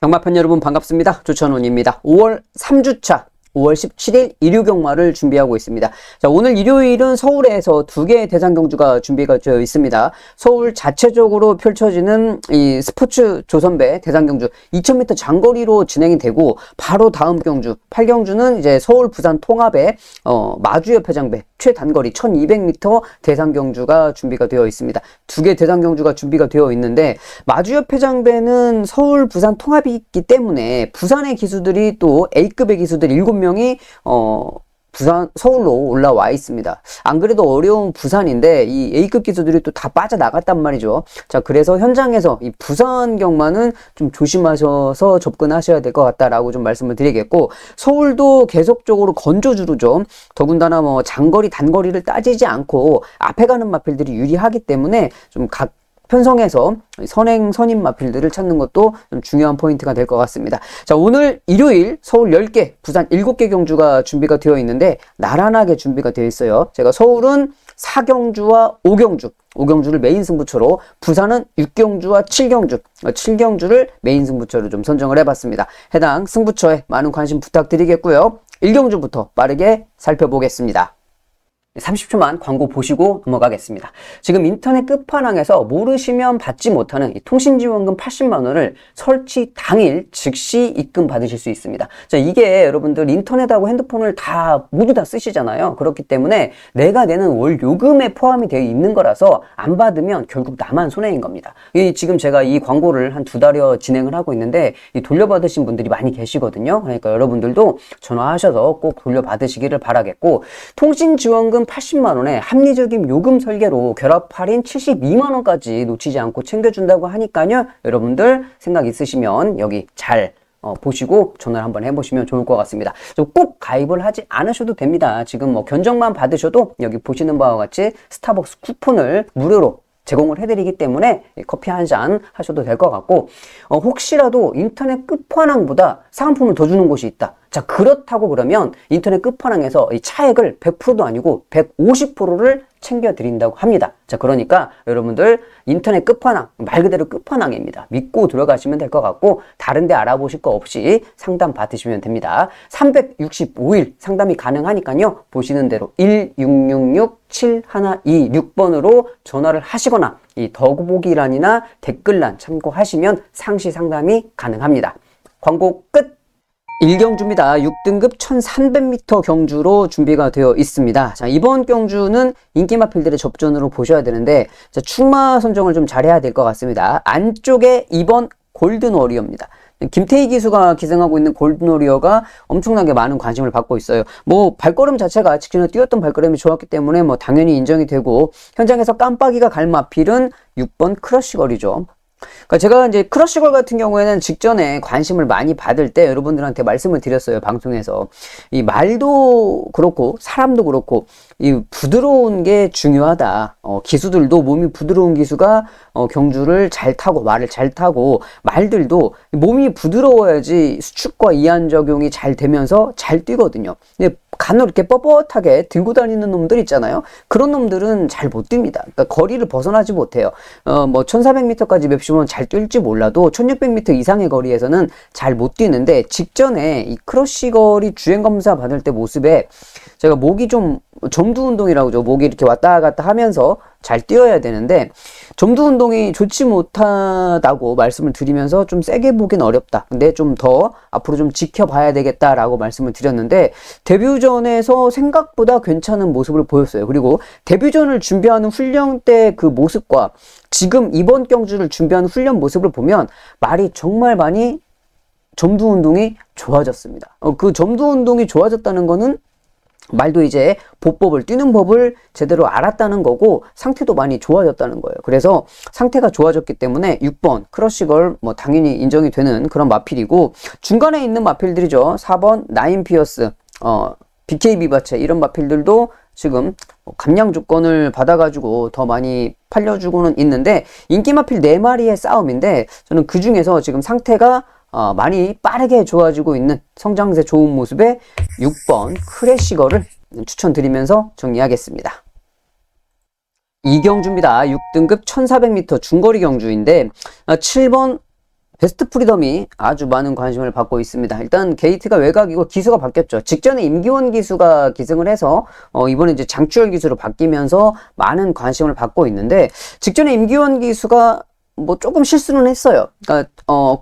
경마편 여러분 반갑습니다. 조천훈입니다. 5월 3주차 5월 17일 일요 경마를 준비하고 있습니다. 자, 오늘 일요일은 서울에서 2개의 대상 경주가 준비가 되어 있습니다. 서울 자체적으로 펼쳐지는 이 스포츠 조선배 대상 경주 2000m 장거리로 진행이 되고, 바로 다음 경주 8경주는 이제 서울 부산 통합의 마주협회장배 최단거리 1200m 대상 경주가 준비가 되어 있습니다. 2개 대상 경주가 준비가 되어 있는데, 마주협회장배는 서울 부산 통합이 있기 때문에 부산의 기수들이 또 A급의 기수들 7명이 서울로 올라와 있습니다. 안 그래도 어려운 부산인데 이 A급 기수들이 또 다 빠져나갔단 말이죠. 자, 그래서 현장에서 이 부산 경마는 좀 조심하셔서 접근하셔야 될 것 같다라고 좀 말씀을 드리겠고, 서울도 계속적으로 건조주로죠. 더군다나 뭐 장거리 단거리를 따지지 않고 앞에 가는 마필들이 유리하기 때문에 좀 각 편성해서 선임 마필들을 찾는 것도 좀 중요한 포인트가 될 것 같습니다. 자, 오늘 일요일 서울 10개, 부산 7개 경주가 준비가 되어 있는데 나란하게 준비가 되어 있어요. 제가 서울은 4경주와 5경주를 메인 승부처로, 부산은 6경주와 7경주를 메인 승부처로 좀 선정을 해봤습니다. 해당 승부처에 많은 관심 부탁드리겠고요. 1경주부터 빠르게 살펴보겠습니다. 30초만 광고 보시고 넘어가겠습니다. 지금 인터넷 끝판왕에서 모르시면 받지 못하는 이 통신지원금 80만 원을 설치 당일 즉시 입금 받으실 수 있습니다. 자, 이게 여러분들 인터넷하고 핸드폰을 모두 다 쓰시잖아요. 그렇기 때문에 내가 내는 월 요금에 포함이 되어 있는 거라서 안 받으면 결국 나만 손해인 겁니다. 지금 제가 이 광고를 한 2달여 진행을 하고 있는데 돌려받으신 분들이 많이 계시거든요. 그러니까 여러분들도 전화하셔서 꼭 돌려받으시기를 바라겠고, 통신지원금 80만 원에 합리적인 요금 설계로 결합 할인 72만 원까지 놓치지 않고 챙겨준다고 하니까요. 여러분들 생각 있으시면 여기 잘 보시고 전화를 한번 해보시면 좋을 것 같습니다. 꼭 가입을 하지 않으셔도 됩니다. 지금 뭐 견적만 받으셔도 여기 보시는 바와 같이 스타벅스 쿠폰을 무료로 제공을 해드리기 때문에 커피 한 잔 하셔도 될 것 같고, 혹시라도 인터넷 끝판왕보다 상품을 더 주는 곳이 있다. 자, 그렇다고 그러면 인터넷 끝판왕에서 이 차액을 100%도 아니고 150%를 챙겨드린다고 합니다. 자, 그러니까 여러분들 인터넷 끝판왕, 말 그대로 끝판왕입니다. 믿고 들어가시면 될 것 같고, 다른 데 알아보실 거 없이 상담 받으시면 됩니다. 365일 상담이 가능하니까요. 보시는 대로 1666-7126번으로 전화를 하시거나 이 더보기란이나 댓글란 참고하시면 상시 상담이 가능합니다. 광고 끝! 1경주입니다. 6등급 1300m 경주로 준비가 되어 있습니다. 자, 이번 경주는 인기 마필들의 접전으로 보셔야 되는데, 자, 출마 선정을 좀 잘해야 될 것 같습니다. 안쪽에 2번 골든워리어입니다. 김태희 기수가 기승하고 있는 골든워리어가 엄청나게 많은 관심을 받고 있어요. 뭐 발걸음 자체가 직전에 뛰었던 발걸음이 좋았기 때문에 뭐 당연히 인정이 되고, 현장에서 깜빡이가 갈 마필은 6번 크러쉬걸이죠. 그러니까 제가 이제 크러쉬걸 같은 경우에는 직전에 관심을 많이 받을 때 여러분들한테 말씀을 드렸어요, 방송에서. 이 말도 그렇고 사람도 그렇고 이 부드러운 게 중요하다. 기수들도 몸이 부드러운 기수가 경주를 잘 타고 말을 잘 타고, 말들도 몸이 부드러워야지 수축과 이완 적용이 잘 되면서 잘 뛰거든요. 근데 간혹 이렇게 뻣뻣하게 들고 다니는 놈들 있잖아요. 그런 놈들은 잘 못 뜁니다. 그러니까 거리를 벗어나지 못해요. 뭐 1400m까지 맵시면 잘 뛸지 몰라도 1600m 이상의 거리에서는 잘 못 뛰는데, 직전에 이 크러쉬걸이 주행 검사 받을 때 모습에 제가 목이 좀 점두 운동이라고 죠. 목이 이렇게 왔다 갔다 하면서 잘 뛰어야 되는데 점두 운동이 좋지 못하다고 말씀을 드리면서 좀 세게 보긴 어렵다. 근데 좀 더 앞으로 좀 지켜봐야 되겠다라고 말씀을 드렸는데, 데뷔전에서 생각보다 괜찮은 모습을 보였어요. 그리고 데뷔전을 준비하는 훈련 때 그 모습과 지금 이번 경주를 준비하는 훈련 모습을 보면 말이 정말 많이 점두 운동이 좋아졌습니다. 그 점두 운동이 좋아졌다는 거는 말도 이제 보법을, 뛰는 법을 제대로 알았다는 거고, 상태도 많이 좋아졌다는 거예요. 그래서 상태가 좋아졌기 때문에 6번 크러쉬걸 뭐 당연히 인정이 되는 그런 마필이고, 중간에 있는 마필들이죠. 4번 나인피어스, BK 비바체, 이런 마필들도 지금 감량 조건을 받아가지고 더 많이 팔려주고는 있는데, 인기 마필 4마리의 싸움인데, 저는 그 중에서 지금 상태가 많이 빠르게 좋아지고 있는 성장세 좋은 모습의 6번 크래시거를 추천드리면서 정리하겠습니다. 2경주입니다. 6등급 1400m 중거리 경주인데 7번 베스트 프리덤이 아주 많은 관심을 받고 있습니다. 일단 게이트가 외곽이고 기수가 바뀌었죠. 직전에 임기원 기수가 기승을 해서 이번에 이제 장추열 기수로 바뀌면서 많은 관심을 받고 있는데, 직전에 임기원 기수가 뭐 조금 실수는 했어요. 그러니까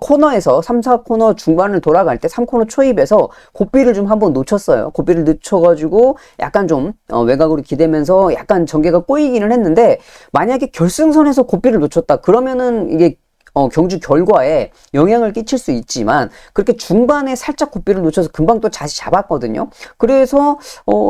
코너에서 3, 4코너 중반을 돌아갈 때 3코너 초입에서 고삐를 좀 한번 놓쳤어요. 고삐를 늦춰가지고 약간 좀 외곽으로 기대면서 약간 전개가 꼬이기는 했는데, 만약에 결승선에서 고삐를 놓쳤다 그러면은 이게 경주 결과에 영향을 끼칠 수 있지만, 그렇게 중반에 살짝 고삐를 놓쳐서 금방 또 다시 잡았거든요. 그래서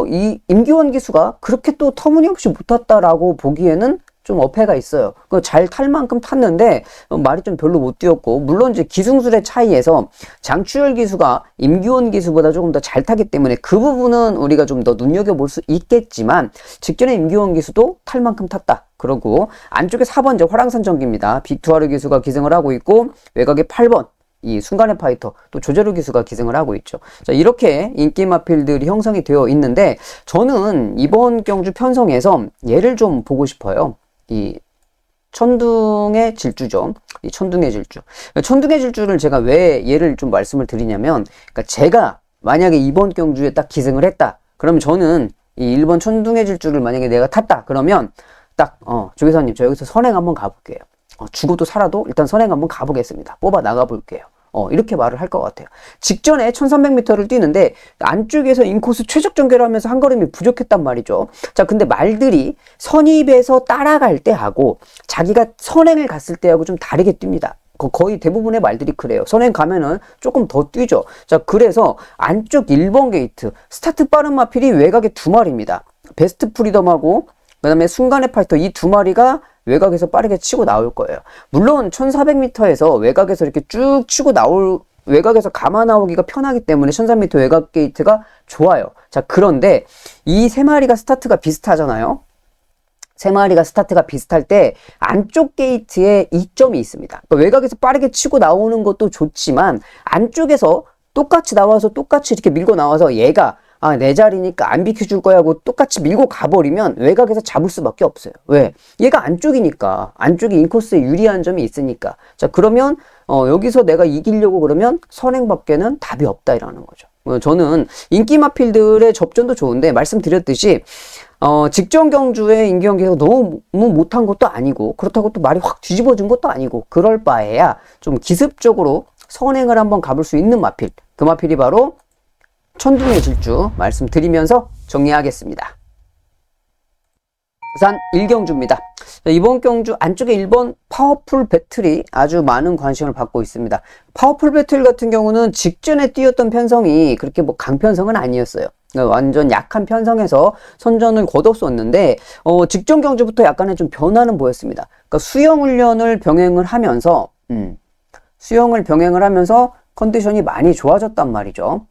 이 임기원 기수가 그렇게 또 터무니없이 못 탔다라고 보기에는 좀 어폐가 있어요. 잘 탈 만큼 탔는데 말이 좀 별로 못 뛰었고, 물론 이제 기승술의 차이에서 장추열 기수가 임기원 기수보다 조금 더 잘 타기 때문에 그 부분은 우리가 좀 더 눈여겨볼 수 있겠지만, 직전에 임기원 기수도 탈 만큼 탔다. 그러고 안쪽에 4번 이제 화랑산 전기입니다. 빅투아르 기수가 기승을 하고 있고, 외곽에 8번 이 순간의 파이터 또 조재루 기수가 기승을 하고 있죠. 자, 이렇게 인기 마필들이 형성이 되어 있는데, 저는 이번 경주 편성에서 얘를 좀 보고 싶어요. 이 천둥의 질주죠. 이 천둥의 질주. 천둥의 질주를 제가 왜 얘를 좀 말씀을 드리냐면, 그러니까 제가 만약에 이번 경주에 딱 기승을 했다. 그러면 저는 이 1번 천둥의 질주를 만약에 내가 탔다. 그러면 딱 조교사님 저 여기서 선행 한번 가볼게요. 죽어도 살아도 일단 선행 한번 가보겠습니다. 뽑아 나가볼게요. 이렇게 말을 할 것 같아요. 직전에 1300m를 뛰는데 안쪽에서 인코스 최적 전개를 하면서 한 걸음이 부족했단 말이죠. 자, 근데 말들이 선입에서 따라갈 때 하고 자기가 선행을 갔을 때하고 좀 다르게 뜁니다. 거의 대부분의 말들이 그래요. 선행 가면은 조금 더 뛰죠. 자, 그래서 안쪽 1번 게이트 스타트 빠른 마필이 외곽에 2마리입니다. 베스트 프리덤하고 그 다음에 순간의 파이터, 이 2마리가 외곽에서 빠르게 치고 나올 거예요. 물론 1400m에서 외곽에서 이렇게 쭉 치고 외곽에서 감아 나오기가 편하기 때문에 1300m 외곽 게이트가 좋아요. 자, 그런데 이 세 마리가 스타트가 비슷하잖아요. 세 마리가 스타트가 비슷할 때 안쪽 게이트에 이점이 있습니다. 그러니까 외곽에서 빠르게 치고 나오는 것도 좋지만, 안쪽에서 똑같이 나와서 똑같이 이렇게 밀고 나와서 얘가 내 자리니까 안 비켜줄 거야 하고 똑같이 밀고 가버리면 외곽에서 잡을 수밖에 없어요. 왜? 얘가 안쪽이니까. 안쪽이 인코스에 유리한 점이 있으니까. 자, 그러면 여기서 내가 이기려고 그러면 선행밖에는 답이 없다 이라는 거죠. 저는 인기 마필들의 접전도 좋은데, 말씀드렸듯이 직전 경주에 임기원 기수가 너무 못한 것도 아니고, 그렇다고 또 말이 확 뒤집어진 것도 아니고, 그럴 바에야 좀 기습적으로 선행을 한번 가볼 수 있는 마필, 그 마필이 바로 천둥의 질주 말씀드리면서 정리하겠습니다. 부산 1경주입니다. 이번 경주 안쪽에 1번 파워풀 배틀이 아주 많은 관심을 받고 있습니다. 파워풀 배틀 같은 경우는 직전에 뛰었던 편성이 그렇게 뭐 강편성은 아니었어요. 완전 약한 편성에서 선전을 거뒀었는데, 직전 경주부터 약간의 좀 변화는 보였습니다. 그러니까 수영 훈련을 병행을 하면서 컨디션이 많이 좋아졌단 말이죠.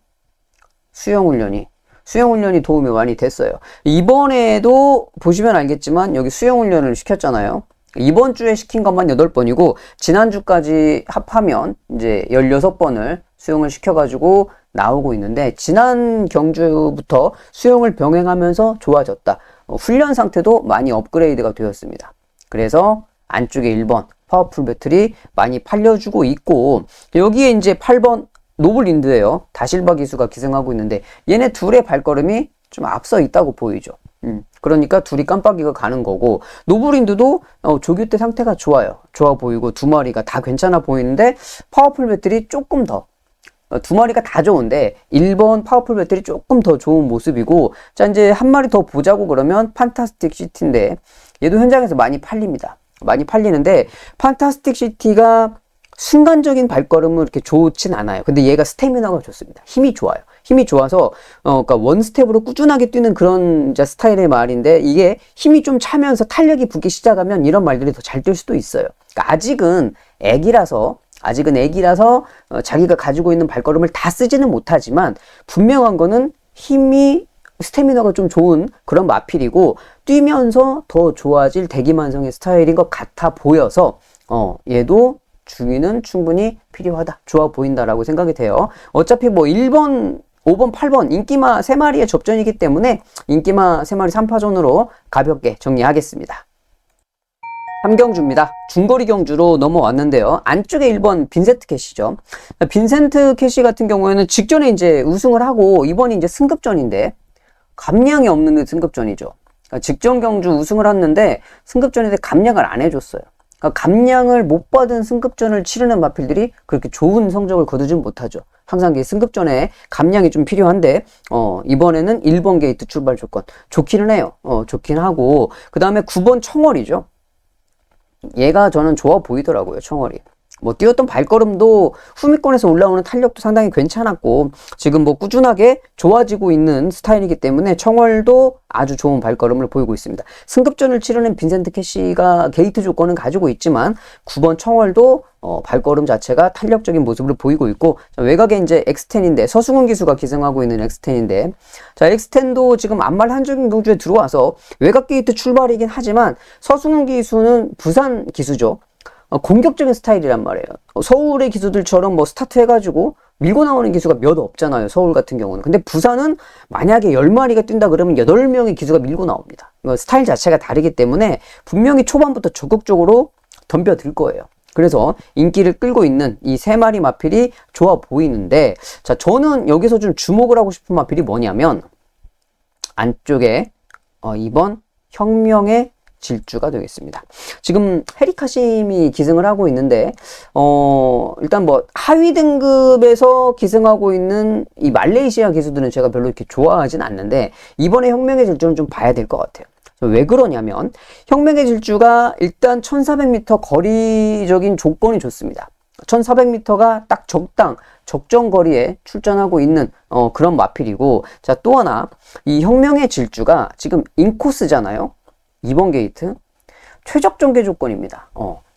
수영 훈련이 도움이 많이 됐어요. 이번에도 보시면 알겠지만 여기 수영 훈련을 시켰잖아요. 이번 주에 시킨 것만 8번이고 지난주까지 합하면 이제 16번을 수영을 시켜가지고 나오고 있는데, 지난 경주부터 수영을 병행하면서 좋아졌다. 훈련 상태도 많이 업그레이드가 되었습니다. 그래서 안쪽에 1번 파워풀 배틀이 많이 팔려주고 있고, 여기에 이제 8번 노블린드예요. 다실바 기수가 기승하고 있는데 얘네 둘의 발걸음이 좀 앞서 있다고 보이죠. 그러니까 둘이 깜빡이가 가는 거고, 노블린드도 조교 때 상태가 좋아 보이고 2마리가 다 괜찮아 보이는데, 파워풀 배틀이 조금 더 2마리가 다 좋은데 1번 파워풀 배틀이 조금 더 좋은 모습이고, 자, 이제 한 마리 더 보자고 그러면 판타스틱 시티인데 얘도 현장에서 많이 팔립니다. 많이 팔리는데 판타스틱 시티가 순간적인 발걸음은 이렇게 좋진 않아요. 근데 얘가 스태미나가 좋습니다. 힘이 좋아요. 힘이 좋아서 그러니까 원스텝으로 꾸준하게 뛰는 그런 스타일의 말인데, 이게 힘이 좀 차면서 탄력이 붙기 시작하면 이런 말들이 더 잘 뛸 수도 있어요. 그러니까 아직은 애기라서 자기가 가지고 있는 발걸음을 다 쓰지는 못하지만, 분명한 거는 스태미나가 좀 좋은 그런 마필이고, 뛰면서 더 좋아질 대기만성의 스타일인 것 같아 보여서 얘도 중위는 충분히 필요하다, 좋아 보인다라고 생각이 돼요. 어차피 뭐 1번, 5번, 8번 인기마 3마리의 접전이기 때문에 인기마 3마리 3파전으로 가볍게 정리하겠습니다. 3경주입니다. 중거리 경주로 넘어왔는데요. 안쪽에 1번 빈센트 캐시죠. 빈센트 캐시 같은 경우에는 직전에 이제 우승을 하고 이번이 이제 승급전인데 감량이 없는 승급전이죠. 그러니까 직전 경주 우승을 했는데 승급전인데 감량을 안 해줬어요. 그러니까 감량을 못 받은 승급전을 치르는 마필들이 그렇게 좋은 성적을 거두진 못하죠. 항상 승급전에 감량이 좀 필요한데 이번에는 1번 게이트 출발 조건 좋기는 해요. 좋긴 하고 그 다음에 9번 청월이죠. 얘가 저는 좋아 보이더라고요. 청월이 뭐 뛰었던 발걸음도 후미권에서 올라오는 탄력도 상당히 괜찮았고 지금 뭐 꾸준하게 좋아지고 있는 스타일이기 때문에 청월도 아주 좋은 발걸음을 보이고 있습니다. 승급전을 치르는 빈센트 캐시가 게이트 조건은 가지고 있지만 9번 청월도 발걸음 자체가 탄력적인 모습을 보이고 있고 자, 외곽에 이제 X10인데 서승훈 기수가 기승하고 있는 X10인데 자 X10도 지금 안말 한정 경주에 들어와서 외곽 게이트 출발이긴 하지만 서승훈 기수는 부산 기수죠. 공격적인 스타일이란 말이에요. 서울의 기수들처럼 뭐 스타트 해가지고 밀고 나오는 기수가 몇 없잖아요. 서울 같은 경우는. 근데 부산은 만약에 10마리가 뛴다 그러면 8명의 기수가 밀고 나옵니다. 스타일 자체가 다르기 때문에 분명히 초반부터 적극적으로 덤벼들 거예요. 그래서 인기를 끌고 있는 이 3마리 마필이 좋아 보이는데 자 저는 여기서 좀 주목을 하고 싶은 마필이 뭐냐면 안쪽에 2번 혁명의 질주가 되겠습니다. 지금 헤리카심이 기승을 하고 있는데 일단 뭐 하위 등급에서 기승하고 있는 이 말레이시아 기수들은 제가 별로 이렇게 좋아하진 않는데 이번에 혁명의 질주는 좀 봐야 될 것 같아요. 왜 그러냐면 혁명의 질주가 일단 1400m 거리적인 조건이 좋습니다. 1400m가 딱 적정 거리에 출전하고 있는 그런 마필이고 자 또 하나 이 혁명의 질주가 지금 인코스잖아요. 2번 게이트 최적 전개 조건입니다.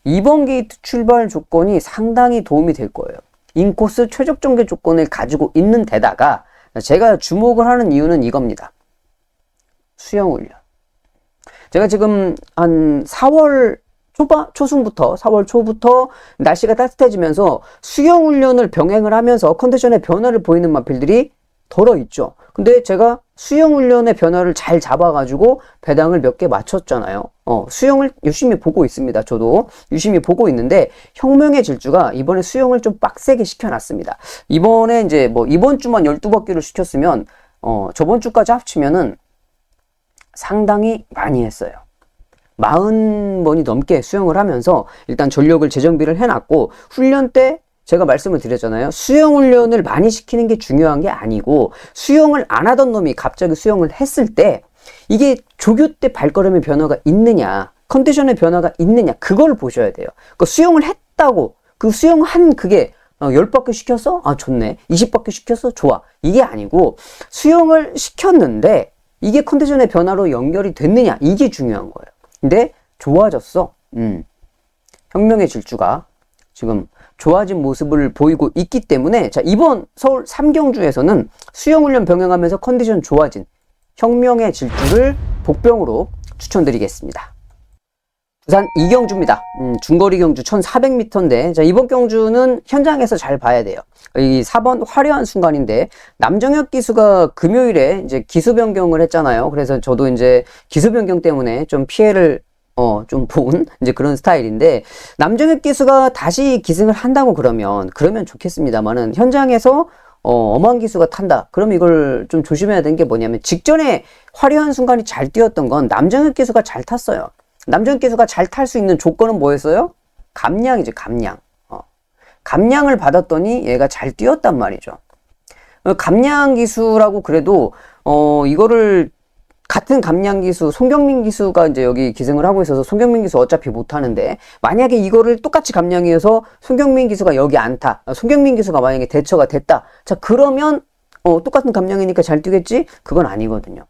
2번 게이트 출발 조건이 상당히 도움이 될 거예요. 인코스 최적 전개 조건을 가지고 있는 데다가 제가 주목을 하는 이유는 이겁니다. 수영 훈련. 제가 지금 한 4월 초순부터 4월 초부터 날씨가 따뜻해지면서 수영 훈련을 병행을 하면서 컨디션의 변화를 보이는 마필들이 덜어 있죠. 근데 제가 수영 훈련의 변화를 잘 잡아가지고 배당을 몇 개 맞췄잖아요. 수영을 열심히 보고 있습니다. 저도 열심히 보고 있는데 혁명의 질주가 이번에 수영을 좀 빡세게 시켜놨습니다. 이번에 이제 뭐 이번 주만 12바퀴를 시켰으면 저번 주까지 합치면은 상당히 많이 했어요. 40번이 넘게 수영을 하면서 일단 전력을 재정비를 해놨고 훈련 때 제가 말씀을 드렸잖아요. 수영 훈련을 많이 시키는 게 중요한 게 아니고 수영을 안 하던 놈이 갑자기 수영을 했을 때 이게 조교 때 발걸음의 변화가 있느냐 컨디션의 변화가 있느냐 그걸 보셔야 돼요. 그러니까 수영을 했다고 그 수영한 그게 10바퀴 시켰어? 아 좋네. 20바퀴 시켰어? 좋아. 이게 아니고 수영을 시켰는데 이게 컨디션의 변화로 연결이 됐느냐 이게 중요한 거예요. 근데 좋아졌어. 혁명의 질주가 지금 좋아진 모습을 보이고 있기 때문에 자 이번 서울 3경주에서는 수영훈련 병행하면서 컨디션 좋아진 혁명의 질주를 복병으로 추천드리겠습니다. 부산 2경주입니다. 중거리 경주 1400m인데 자 이번 경주는 현장에서 잘 봐야 돼요. 이 4번 화려한 순간인데 남정혁 기수가 금요일에 이제 기수 변경을 했잖아요. 그래서 저도 이제 기수 변경 때문에 좀 피해를 좀 본 이제 그런 스타일인데 남정혁 기수가 다시 기승을 한다고 그러면 좋겠습니다만은 현장에서 엄한 기수가 탄다. 그럼 이걸 좀 조심해야 되는 게 뭐냐면 직전에 화려한 순간이 잘 뛰었던 건 남정혁 기수가 잘 탔어요. 남정혁 기수가 잘 탈 수 있는 조건은 뭐였어요? 감량이죠. 감량. 감량을 받았더니 얘가 잘 뛰었단 말이죠. 감량 기수라고 그래도 이거를 같은 감량 기수, 송경민 기수가 이제 여기 기승을 하고 있어서 송경민 기수 어차피 못 하는데 만약에 이거를 똑같이 감량이어서 송경민 기수가 여기 안 타. 송경민 기수가 만약에 대처가 됐다. 자, 그러면 똑같은 감량이니까 잘 뛰겠지? 그건 아니거든요.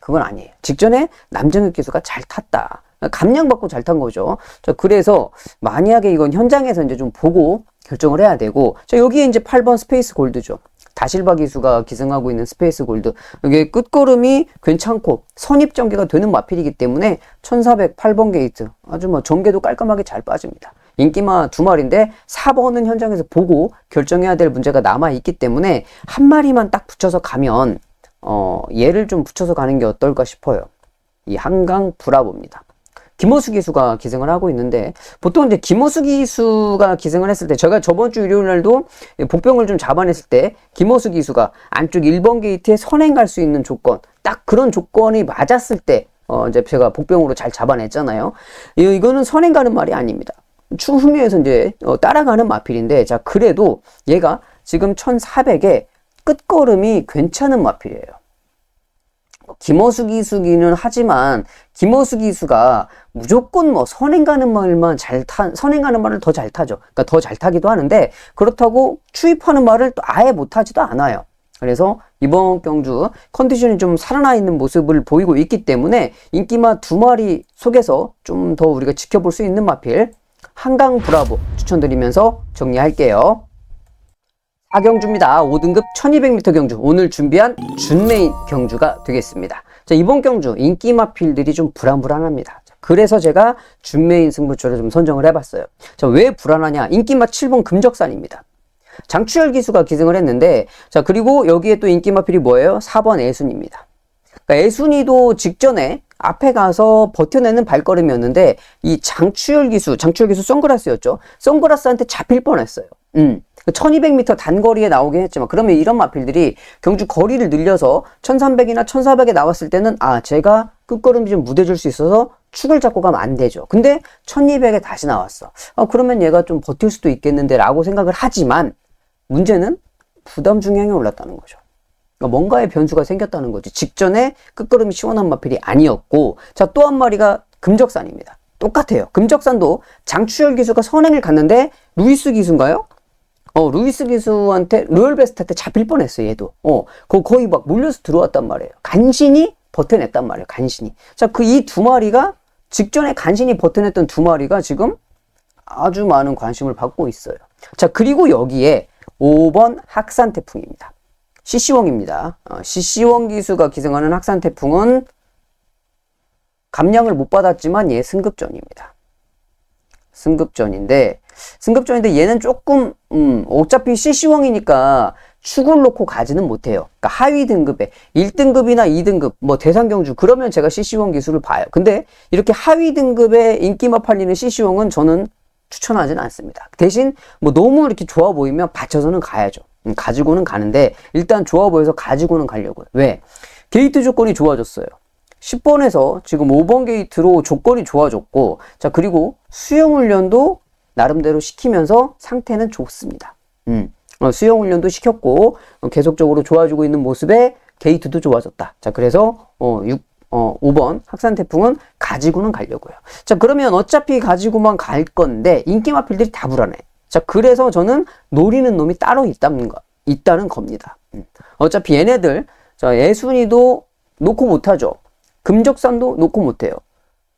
그건 아니에요. 직전에 남정혁 기수가 잘 탔다. 감량 받고 잘 탄 거죠. 자, 그래서 만약에 이건 현장에서 이제 좀 보고 결정을 해야 되고 자, 여기에 이제 8번 스페이스 골드죠. 다실바 기수가 기승하고 있는 스페이스 골드. 이게 끝걸음이 괜찮고 선입 전개가 되는 마필이기 때문에 1408번 게이트. 아주 뭐 전개도 깔끔하게 잘 빠집니다. 인기마 2마리인데 4번은 현장에서 보고 결정해야 될 문제가 남아있기 때문에 한 마리만 딱 붙여서 가면 얘를 좀 붙여서 가는 게 어떨까 싶어요. 이 한강 브라보입니다. 김호수 기수가 기승을 하고 있는데, 보통 이제 김호수 기수가 기승을 했을 때, 제가 저번 주 일요일 날도 복병을 좀 잡아냈을 때, 김호수 기수가 안쪽 1번 게이트에 선행 갈 수 있는 조건, 딱 그런 조건이 맞았을 때, 이제 제가 복병으로 잘 잡아냈잖아요. 이거는 선행 가는 말이 아닙니다. 추후미에서 이제 따라가는 마필인데, 자, 그래도 얘가 지금 1400에 끝걸음이 괜찮은 마필이에요. 김어수 기수기는 하지만 김어수 기수가 무조건 뭐 선행 가는 말만 선행 가는 말을 더 잘 타죠. 그러니까 더 잘 타기도 하는데 그렇다고 추입하는 말을 또 아예 못 타지도 않아요. 그래서 이번 경주 컨디션이 좀 살아나 있는 모습을 보이고 있기 때문에 인기마 2마리 속에서 좀 더 우리가 지켜볼 수 있는 마필 한강 브라보 추천드리면서 정리할게요. 4경주입니다. 5등급 1200m 경주. 오늘 준비한 준메인 경주가 되겠습니다. 자, 이번 경주 인기 마필들이 좀 불안합니다. 자, 그래서 제가 준메인 승부처를 좀 선정을 해봤어요. 자, 왜 불안하냐? 인기마 7번 금적산입니다. 장추열 기수가 기승을 했는데, 자, 그리고 여기에 또 인기 마필이 뭐예요? 4번 애순입니다. 그러니까 애순이도 직전에 앞에 가서 버텨내는 발걸음이었는데, 이 장추열 기수 선글라스였죠. 선글라스한테 잡힐 뻔했어요. 1200m 단거리에 나오긴 했지만, 그러면 이런 마필들이 경주 거리를 늘려서 1300이나 1400에 나왔을 때는 제가 끝걸음이 좀 무뎌질 수 있어서 축을 잡고 가면 안 되죠. 근데 1200에 다시 나왔어. 그러면 얘가 좀 버틸 수도 있겠는데 라고 생각을 하지만 문제는 부담 중량이 올랐다는 거죠. 그러니까 뭔가의 변수가 생겼다는 거지. 직전에 끝걸음이 시원한 마필이 아니었고, 자, 또 한 마리가 금적산입니다. 똑같아요. 금적산도 장추열 기수가 선행을 갔는데 루이스 기수인가요? 루이스 기수한테 로열베스트한테 잡힐 뻔했어요. 얘도 거의 막 몰려서 들어왔단 말이에요. 간신히 버텨냈단 말이에요. 간신히. 자, 그 이 2마리가 직전에 간신히 버텨냈던 2마리가 지금 아주 많은 관심을 받고 있어요. 자, 그리고 여기에 5번 학산태풍입니다. CC웡입니다. CC웡 기수가 기승하는 학산태풍은 감량을 못 받았지만 얘 승급전입니다. 승급전인데 얘는 조금 어차피 CC웡이니까 축을 놓고 가지는 못해요. 그러니까 하위 등급에 1등급이나 2등급 뭐 대상경주 그러면 제가 CC웡 기수를 봐요. 근데 이렇게 하위 등급에 인기마 팔리는 CC웡은 저는 추천하지는 않습니다. 대신 뭐 너무 이렇게 좋아 보이면 받쳐서는 가야죠. 가지고는 가는데 일단 좋아 보여서 가지고는 가려고요. 왜? 게이트 조건이 좋아졌어요. 10번에서 지금 5번 게이트로 조건이 좋아졌고, 자, 그리고 수영훈련도 나름대로 시키면서 상태는 좋습니다. 수영훈련도 시켰고, 계속적으로 좋아지고 있는 모습에 게이트도 좋아졌다. 자, 그래서, 5번 학산태풍은 가지고는 가려고요. 자, 그러면 어차피 가지고만 갈 건데, 인기 마필들이 다 불안해. 자, 그래서 저는 노리는 놈이 따로 있다는 겁니다. 어차피 얘네들, 자, 애순이도 놓고 못하죠. 금적산도 놓고 못해요.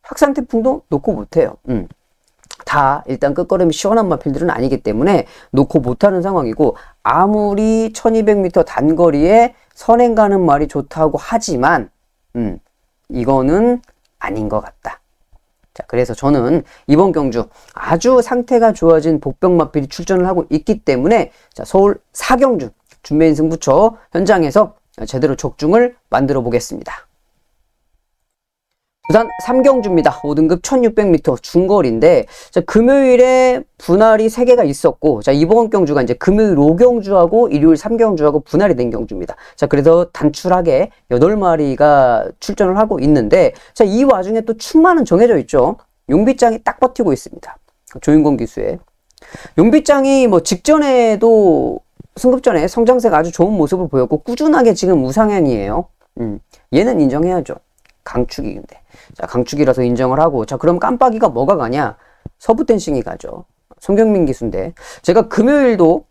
학산태풍도 놓고 못해요. 다 일단 끝걸음이 시원한 마필들은 아니기 때문에 놓고 못하는 상황이고, 아무리 1200m 단거리에 선행 가는 말이 좋다고 하지만 이거는 아닌 것 같다. 자, 그래서 저는 이번 경주 아주 상태가 좋아진 복병 마필이 출전을 하고 있기 때문에, 자, 서울 4경주 준메인 승부처 현장에서 제대로 적중을 만들어 보겠습니다. 부산 3경주입니다. 5등급 1600m 중거리인데, 자, 금요일에 분할이 3개가 있었고, 자, 이번 경주가 이제 금요일 5경주하고 일요일 3경주하고 분할이 된 경주입니다. 자, 그래서 단출하게 8마리가 출전을 하고 있는데, 자, 이 와중에 또 충만은 정해져 있죠. 용비장이 딱 버티고 있습니다. 조인권 기수의. 용비장이 뭐 직전에도 승급전에 성장세가 아주 좋은 모습을 보였고, 꾸준하게 지금 우상향이에요. 얘는 인정해야죠. 강축이인데. 자, 강축이라서 인정을 하고, 자, 그럼 깜빡이가 뭐가 가냐? 서부댄싱이 가죠. 송경민 기수인데, 제가 금요일도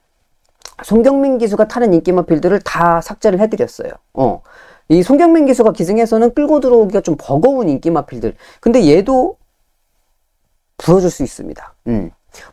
송경민 기수가 타는 인기마필들을 다 삭제를 해드렸어요. 이 송경민 기수가 기승해서는 끌고 들어오기가 좀 버거운 인기마필들. 근데 얘도 불어줄 수 있습니다.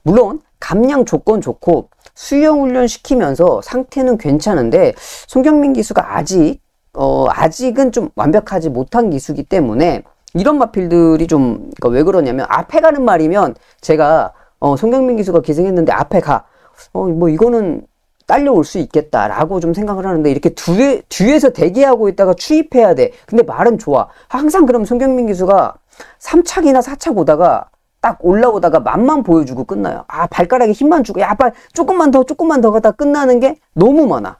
물론 감량 조건 좋고 수영 훈련 시키면서 상태는 괜찮은데, 송경민 기수가 아직은 좀 완벽하지 못한 기수이기 때문에 이런 마필들이 좀, 그러니까 왜 그러냐면, 앞에 가는 말이면 제가 송경민 기수가 기승했는데 앞에 가, 뭐 이거는 딸려올 수 있겠다라고 좀 생각을 하는데, 이렇게 뒤에서 대기하고 있다가 추입해야 돼. 근데 말은 좋아. 항상 그럼 송경민 기수가 3착이나 4착 오다가 딱 올라오다가 맛만 보여주고 끝나요. 아, 발가락에 힘만 주고, 야, 조금만 더 가다 끝나는 게 너무 많아.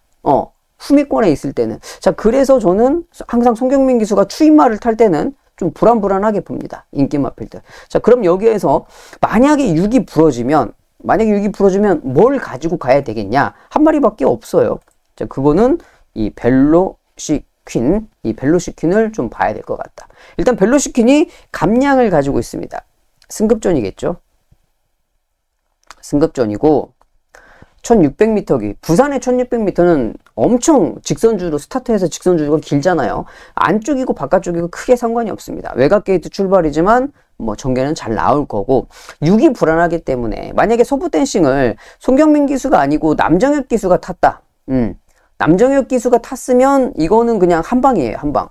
후미권에 있을 때는. 자, 그래서 저는 항상 송경민 기수가 추임말을 탈 때는 좀 불안불안하게 봅니다. 인기 마필들. 자, 그럼 여기에서 만약에 6이 부러지면 뭘 가지고 가야 되겠냐? 한 마리밖에 없어요. 자, 그거는 이 벨로시 퀸을 좀 봐야 될 것 같다. 일단 벨로시 퀸이 감량을 가지고 있습니다. 승급전이겠죠. 승급전이고 1600m기. 부산의 1600m는 엄청 직선주로 스타트해서 직선주가 길잖아요. 안쪽이고 바깥쪽이고 크게 상관이 없습니다. 외곽 게이트 출발이지만 뭐 전개는 잘 나올 거고 6이 불안하기 때문에 만약에 소부댄싱을 송경민 기수가 아니고 남정혁 기수가 탔다. 남정혁 기수가 탔으면 이거는 그냥 한 방이에요. 한 방.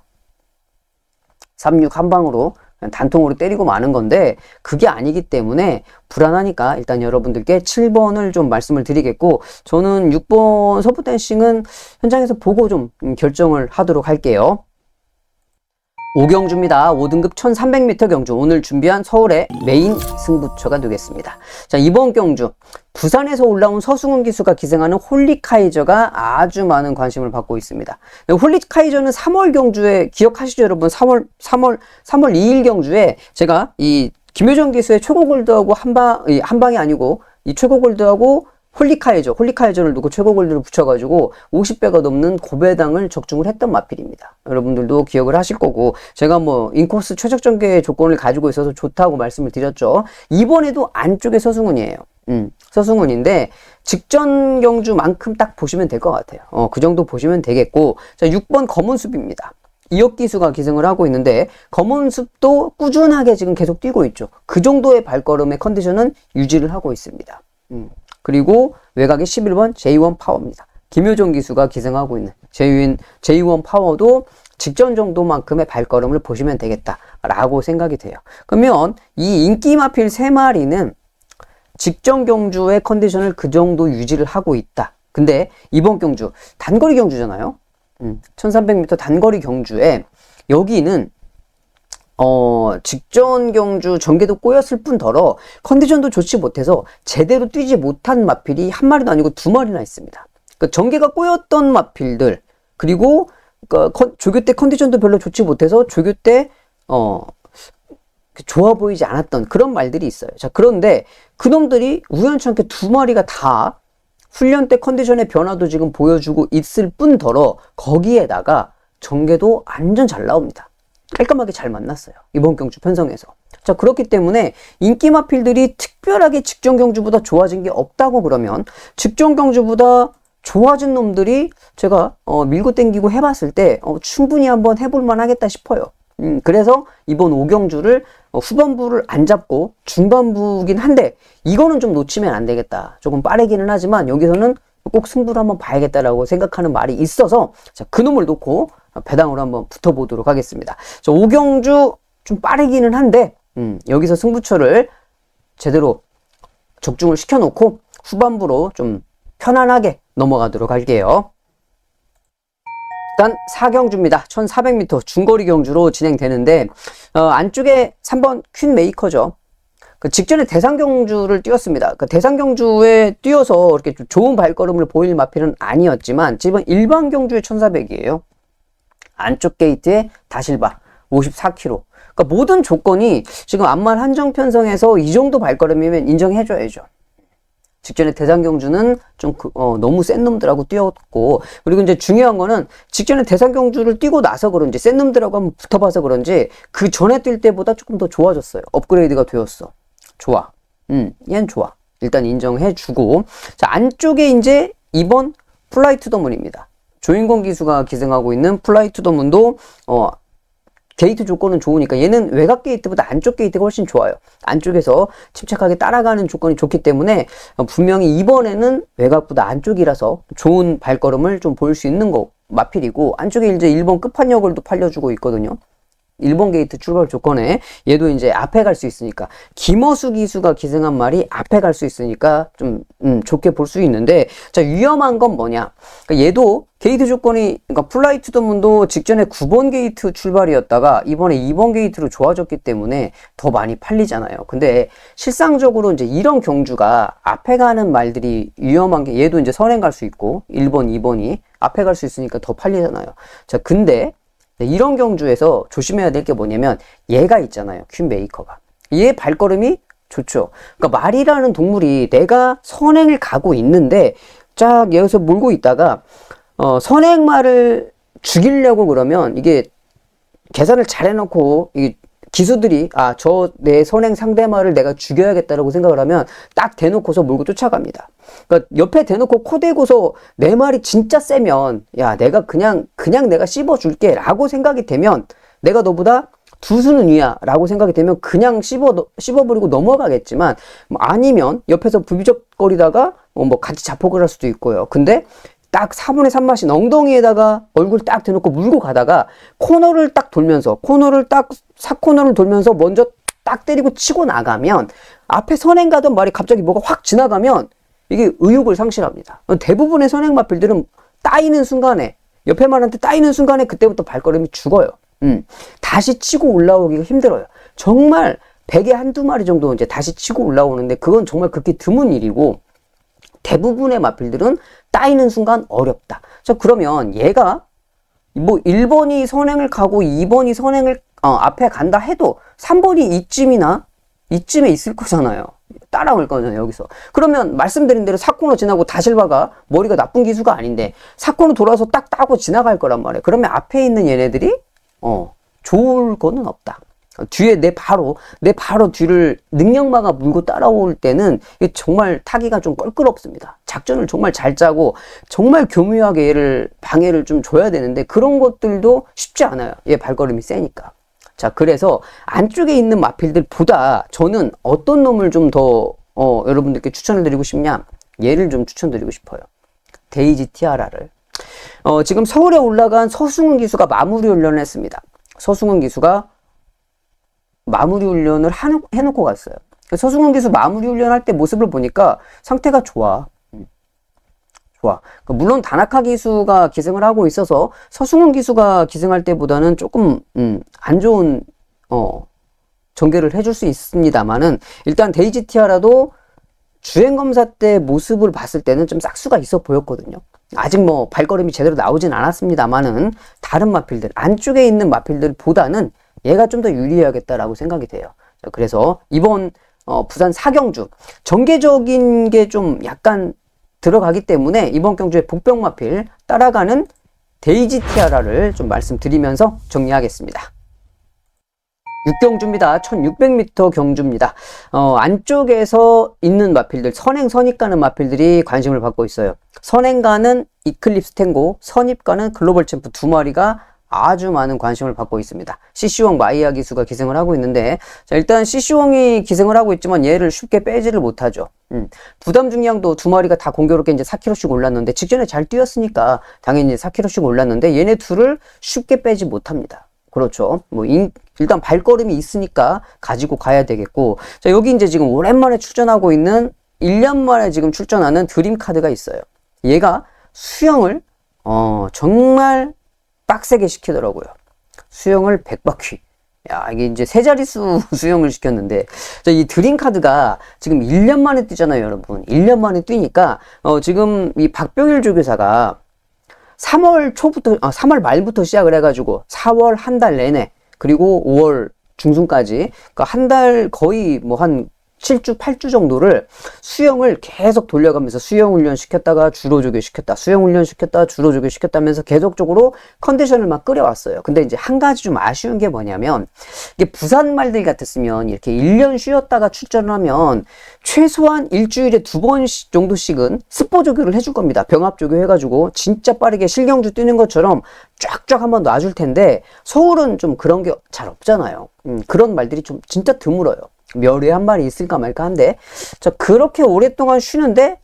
36 한 방으로 단통으로 때리고 마는 건데 그게 아니기 때문에 불안하니까 일단 여러분들께 7번을 좀 말씀을 드리겠고 저는 6번 서부댄싱은 현장에서 보고 좀 결정을 하도록 할게요. 5경주입니다. 5등급 1300m 경주. 오늘 준비한 서울의 메인 승부처가 되겠습니다. 자, 이번 경주 부산에서 올라온 서승훈 기수가 기생하는 홀리카이저가 아주 많은 관심을 받고 있습니다. 홀리카이저는 3월 경주에 기억하시죠, 여러분? 3월 2일 경주에 제가 이 김효정 기수의 최고골드하고 한 방이 아니고 이 최고골드하고 홀리카이저를 두고 최고골드를 붙여가지고 50배가 넘는 고배당을 적중을 했던 마필입니다. 여러분들도 기억을 하실 거고 제가 뭐 인코스 최적 전개 조건을 가지고 있어서 좋다고 말씀을 드렸죠. 이번에도 안쪽에 서승훈이에요. 서승훈인데 직전 경주만큼 딱 보시면 될 것 같아요. 그 정도 보시면 되겠고 자 6번 검은숲입니다. 이혁 기수가 기승을 하고 있는데 검은숲도 꾸준하게 지금 계속 뛰고 있죠. 그 정도의 발걸음의 컨디션은 유지를 하고 있습니다. 그리고 외곽에 11번 J1 파워입니다. 김효정 기수가 기승하고 있는 J1 파워도 직전 정도만큼의 발걸음을 보시면 되겠다라고 생각이 돼요. 그러면 이 인기 마필 3마리는 직전 경주의 컨디션을 그 정도 유지를 하고 있다. 근데 이번 경주 단거리 경주잖아요. 1300m 단거리 경주에 여기는 직전 경주 전개도 꼬였을 뿐더러 컨디션도 좋지 못해서 제대로 뛰지 못한 마필이 한 마리도 아니고 2마리나 있습니다. 그러니까 전개가 꼬였던 마필들 그리고 그러니까 조교 때 컨디션도 별로 좋지 못해서 조교 때 좋아 보이지 않았던 그런 말들이 있어요. 자, 그런데 그놈들이 우연찮게 2마리가 다 훈련 때 컨디션의 변화도 지금 보여주고 있을 뿐더러 거기에다가 전개도 완전 잘 나옵니다. 깔끔하게 잘 만났어요. 이번 경주 편성에서. 자, 그렇기 때문에 인기 마필들이 특별하게 직전 경주보다 좋아진 게 없다고 그러면 직전 경주보다 좋아진 놈들이 제가 밀고 땡기고 해봤을 때 충분히 한번 해볼만 하겠다 싶어요. 그래서 이번 5경주를 후반부를 안 잡고 중반부긴 한데 이거는 좀 놓치면 안 되겠다. 조금 빠르기는 하지만 여기서는 꼭 승부를 한번 봐야겠다라고 생각하는 말이 있어서 자, 그놈을 놓고 배당으로 한번 붙어보도록 하겠습니다. 자, 5경주 좀 빠르기는 한데 여기서 승부처를 제대로 적중을 시켜놓고 후반부로 좀 편안하게 넘어가도록 할게요. 일단 4경주입니다. 1400m 중거리 경주로 진행되는데 안쪽에 3번 퀸 메이커죠. 그 직전에 대상경주를 뛰었습니다. 그 대상경주에 뛰어서 이렇게 좀 좋은 발걸음을 보일 마필은 아니었지만 지금 일반 경주의 1400이에요. 안쪽 게이트에 다실바 54km. 그러니까 모든 조건이 지금 암말 한정 편성에서 이 정도 발걸음이면 인정해줘야죠. 직전에 대상경주는 좀 너무 센 놈들하고 뛰었고 그리고 이제 중요한 거는 직전에 대상경주를 뛰고 나서 그런지 센 놈들하고 한번 붙어봐서 그런지 그 전에 뛸 때보다 조금 더 좋아졌어요. 업그레이드가 되었어. 좋아. 얘는 좋아. 일단 인정해주고 자 안쪽에 이제 2번 플라이 투 더 문입니다. 조인권 기수가 기승하고 있는 플라이 투 더 문도 게이트 조건은 좋으니까 얘는 외곽 게이트보다 안쪽 게이트가 훨씬 좋아요. 안쪽에서 침착하게 따라가는 조건이 좋기 때문에 분명히 이번에는 외곽보다 안쪽이라서 좋은 발걸음을 좀 보일 수 있는 거 마필이고 안쪽에 이제 1번 끝판여걸도 팔려주고 있거든요. 1번 게이트 출발 조건에 얘도 이제 앞에 갈 수 있으니까 김어수 기수가 기승한 말이 앞에 갈 수 있으니까 좀 좋게 볼 수 있는데 자 위험한 건 뭐냐 그러니까 얘도 게이트 조건이 그러니까 플라이 투 더 문도 직전에 9번 게이트 출발이었다가 이번에 2번 게이트로 좋아졌기 때문에 더 많이 팔리잖아요. 근데 실상적으로 이제 이런 경주가 앞에 가는 말들이 위험한 게 얘도 이제 선행 갈 수 있고 1번, 2번이 앞에 갈 수 있으니까 더 팔리잖아요. 자, 근데 이런 경주에서 조심해야 될 게 뭐냐면 얘가 있잖아요. 퀸메이커가. 얘 발걸음이 좋죠. 그러니까 말이라는 동물이 내가 선행을 가고 있는데 쫙 여기서 몰고 있다가 선행말을 죽이려고 그러면 이게 계산을 잘 해놓고 이게 기수들이 저 내 선행 상대말을 내가 죽여야겠다라고 생각을 하면 딱 대놓고서 몰고 쫓아갑니다. 그러니까 옆에 대놓고 코 대고서 내 말이 진짜 세면 야 내가 그냥 내가 씹어줄게 라고 생각이 되면 내가 너보다 두 수는 위야 라고 생각이 되면 그냥 씹어버리고 넘어가겠지만 아니면 옆에서 부비적거리다가 뭐 같이 자폭을 할 수도 있고요. 근데 딱 4분의 3 맛이 엉덩이에다가 얼굴 딱 대놓고 물고 가다가 코너를 딱 돌면서 사코너를 돌면서 먼저 딱 때리고 치고 나가면 앞에 선행 가던 말이 갑자기 뭐가 확 지나가면 이게 의욕을 상실합니다. 대부분의 선행 마필들은 따이는 순간에 옆에 말한테 따이는 순간에 그때부터 발걸음이 죽어요. 다시 치고 올라오기가 힘들어요. 정말 100에 한두 마리 정도 이제 다시 치고 올라오는데 그건 정말 극히 드문 일이고 대부분의 마필들은 따이는 순간 어렵다. 자, 그러면 얘가 뭐 1번이 선행을 가고 2번이 선행을 앞에 간다 해도 3번이 이쯤에 있을 거잖아요. 따라올 거잖아요, 여기서. 그러면 말씀드린 대로 사코너 지나고 다실바가 머리가 나쁜 기수가 아닌데 사코너 돌아서 딱 따고 지나갈 거란 말이에요. 그러면 앞에 있는 얘네들이 좋을 거는 없다. 뒤에 내 바로 뒤를 능력마가 물고 따라올 때는 정말 타기가 좀 껄끄럽습니다. 작전을 정말 잘 짜고 정말 교묘하게 얘를 방해를 좀 줘야 되는데 그런 것들도 쉽지 않아요. 얘 발걸음이 세니까. 자, 그래서 안쪽에 있는 마필들보다 저는 어떤 놈을 좀 더 여러분들께 추천을 드리고 싶냐? 얘를 좀 추천드리고 싶어요. 데이지 티아라를. 지금 서울에 올라간 서승훈 기수가 마무리 훈련을 했습니다. 서승훈 기수가 마무리 훈련을 해놓고 갔어요. 서승훈 기수 마무리 훈련할 때 모습을 보니까 상태가 좋아. 물론 다나카 기수가 기승을 하고 있어서 서승훈 기수가 기승할 때보다는 조금 안 좋은 전개를 해줄 수 있습니다만은 일단 데이지 티아라도 주행검사 때 모습을 봤을 때는 좀 싹수가 있어 보였거든요. 아직 뭐 발걸음이 제대로 나오진 않았습니다만은 다른 마필들 안쪽에 있는 마필들보다는 얘가 좀 더 유리해야겠다라고 생각이 돼요. 그래서 이번 부산 4경주 전개적인 게 좀 약간 들어가기 때문에 이번 경주에 복병마필 따라가는 데이지 티아라를 좀 말씀드리면서 정리하겠습니다. 6경주입니다. 1600m 경주입니다. 안쪽에서 있는 마필들, 선행 가는 마필들이 관심을 받고 있어요. 선행 가는 이클립스 탱고, 선입 가는 글로벌 챔프 두 마리가 아주 많은 관심을 받고 있습니다. CC웡 마이야 기수가 기승을 하고 있는데 자, 일단 CC웡이 기승을 하고 있지만 얘를 쉽게 빼지를 못하죠. 부담 중량도 두 마리가 다 공교롭게 이제 4kg씩 올랐는데 직전에 잘 뛰었으니까 당연히 4kg씩 올랐는데 얘네 둘을 쉽게 빼지 못합니다. 그렇죠. 뭐 일단 발걸음이 있으니까 가지고 가야 되겠고 자, 여기 이제 지금 오랜만에 출전하고 있는 1년 만에 지금 출전하는 드림카드가 있어요. 얘가 수영을 정말 빡세게 시키더라고요. 수영을 100바퀴. 야, 이게 이제 세 자릿수 수영을 시켰는데, 이 드림카드가 지금 1년 만에 뛰잖아요, 여러분. 1년 만에 뛰니까, 지금 이 박병일 조교사가 3월 말부터 시작을 해가지고, 4월 한 달 내내, 그리고 5월 중순까지, 그러니까 한 달 거의 뭐 한 7주, 8주 정도를 수영을 계속 돌려가면서 수영 훈련 시켰다가 주로 조교 시켰다, 수영 훈련 시켰다, 주로 조교 시켰다면서 계속적으로 컨디션을 막 끌어왔어요. 근데 이제 한 가지 좀 아쉬운 게 뭐냐면, 이게 부산 말들 같았으면 이렇게 1년 쉬었다가 출전을 하면 최소한 일주일에 2번 정도씩은 스포 조교를 해줄 겁니다. 병합 조교 해가지고 진짜 빠르게 실경주 뛰는 것처럼 쫙쫙 한번 놔줄 텐데, 서울은 좀 그런 게 잘 없잖아요. 그런 말들이 좀 진짜 드물어요. 몇 회에 한 마리 있을까 말까 한데 자 그렇게 오랫동안 쉬는데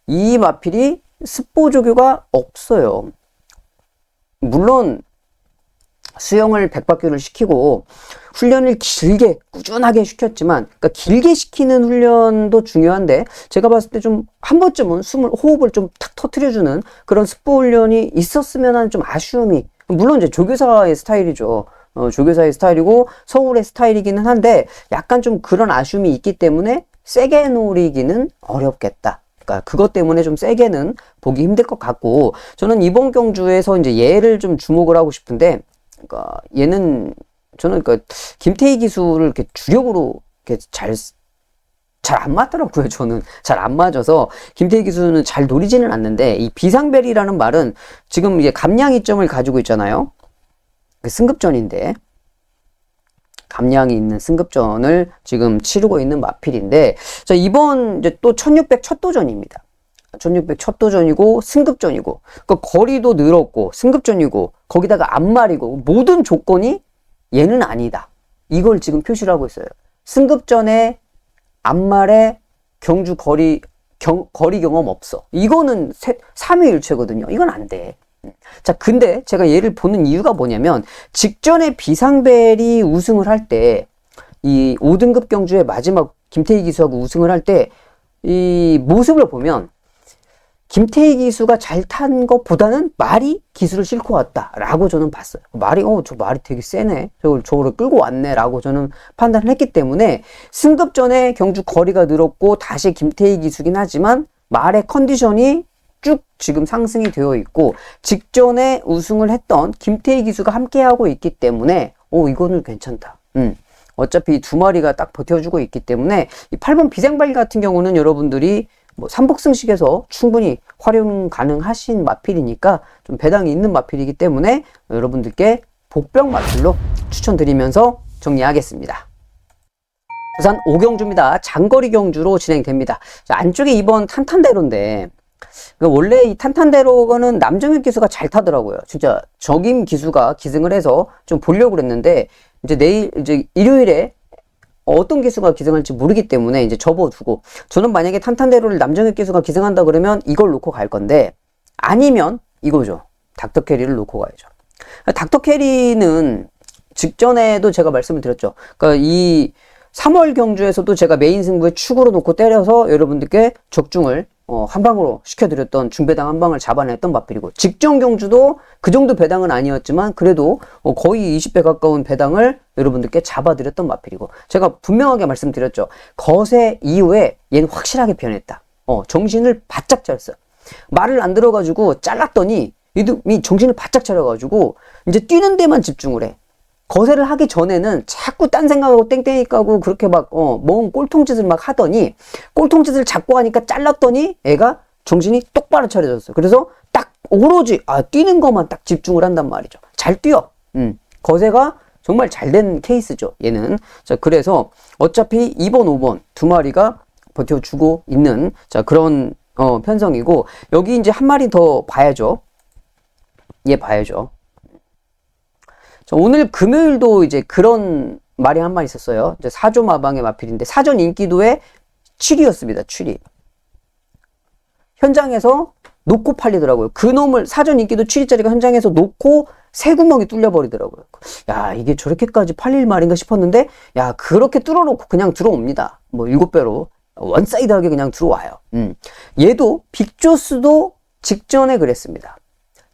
이 마필이 스포 조교가 없어요. 물론 수영을 100바퀴를 시키고 훈련을 길게 꾸준하게 시켰지만, 그러니까 길게 시키는 훈련도 중요한데 제가 봤을 때 좀 한 번쯤은 호흡을 좀 탁 터트려주는 그런 습보 훈련이 있었으면 하는 좀 아쉬움이, 물론 이제 조교사의 스타일이죠. 조교사의 스타일이고 서울의 스타일이기는 한데 약간 좀 그런 아쉬움이 있기 때문에 세게 노리기는 어렵겠다. 그러니까 그것 때문에 좀 세게는 보기 힘들 것 같고, 저는 이번 경주에서 이제 얘를 좀 주목을 하고 싶은데, 그러니까 얘는 저는 그러니까 김태희 기수를 이렇게 주력으로 이렇게 잘 안 맞더라고요. 저는 잘 안 맞아서 김태희 기수는 잘 노리지는 않는데, 이 비상벨이라는 말은 지금 이제 감량이점을 가지고 있잖아요. 그 승급전인데, 감량이 있는 승급전을 지금 치르고 있는 마필인데, 자, 이번 이제 또 1600 첫 도전입니다. 1600 첫 도전이고 승급전이고, 그 거리도 늘었고 승급전이고 거기다가 앞말이고 모든 조건이 얘는 아니다. 이걸 지금 표시를 하고 있어요. 승급전에 앞말에 경주 거리 경험 없어. 이거는 3위일체거든요. 이건 안 돼. 자, 근데 제가 얘를 보는 이유가 뭐냐면, 직전에 비상벨이 우승을 할 때, 이 5등급 경주의 마지막 김태희 기수하고 우승을 할 때, 이 모습을 보면 김태희 기수가 잘 탄 것보다는 말이 기수를 싣고 왔다라고 저는 봤어요. 말이 저 말이 되게 세네, 저거를 끌고 왔네라고 저는 판단을 했기 때문에, 승급전에 경주 거리가 늘었고 다시 김태희 기수긴 하지만 말의 컨디션이 쭉 지금 상승이 되어 있고, 직전에 우승을 했던 김태희 기수가 함께하고 있기 때문에 이거는 괜찮다. 어차피 두 마리가 딱 버텨주고 있기 때문에, 이 8번 비상발 같은 경우는 여러분들이 뭐 삼복승식에서 충분히 활용 가능하신 마필이니까 좀 배당이 있는 마필이기 때문에 여러분들께 복병 마필로 추천드리면서 정리하겠습니다. 우선 5경주입니다. 장거리 경주로 진행됩니다. 자, 안쪽에 2번 탄탄대로인데, 원래 이 탄탄대로는 남정혁 기수가 잘 타더라고요. 진짜 적임 기수가 기승을 해서 좀 보려고 그랬는데, 이제 일요일에 어떤 기수가 기승할지 모르기 때문에 이제 접어두고, 저는 만약에 탄탄대로를 남정혁 기수가 기승한다 그러면 이걸 놓고 갈 건데, 아니면 이거죠. 닥터캐리를 놓고 가야죠. 닥터캐리는 직전에도 제가 말씀을 드렸죠. 그러니까 이 3월 경주에서도 제가 메인 승부에 축으로 놓고 때려서 여러분들께 적중을 한 방으로 시켜드렸던, 중배당 한 방을 잡아냈던 마필이고, 직전 경주도 그 정도 배당은 아니었지만 그래도 거의 20배 가까운 배당을 여러분들께 잡아드렸던 마필이고, 제가 분명하게 말씀드렸죠. 거세 이후에 얘는 확실하게 변했다. 정신을 바짝 차렸어요. 말을 안 들어가지고 잘랐더니 이 정신을 바짝 차려가지고 이제 뛰는 데만 집중을 해. 거세를 하기 전에는 자꾸 딴 생각하고 땡땡이 까고 그렇게 막 뭔 꼴통짓을 막 하더니, 꼴통짓을 자꾸 하니까 잘랐더니 애가 정신이 똑바로 차려졌어요. 그래서 딱 오로지 뛰는 것만 딱 집중을 한단 말이죠. 잘 뛰어. 거세가 정말 잘 된 케이스죠, 얘는. 자, 그래서 어차피 2번 5번 두 마리가 버텨주고 있는, 자, 그런 편성이고, 여기 이제 한 마리 더 봐야죠. 얘 봐야죠. 자, 오늘 금요일도 이제 그런 말이 한 마리 있었어요. 이제 4조 마방의 마필인데, 사전 인기도에 7위였습니다. 7위. 현장에서 놓고 팔리더라고요. 그놈을, 사전 인기도 7위짜리가 현장에서 놓고 새 구멍이 뚫려버리더라고요. 야, 이게 저렇게까지 팔릴 말인가 싶었는데, 야, 그렇게 뚫어놓고 그냥 들어옵니다. 뭐 7배로 원사이드하게 그냥 들어와요. 얘도 빅조스도 직전에 그랬습니다.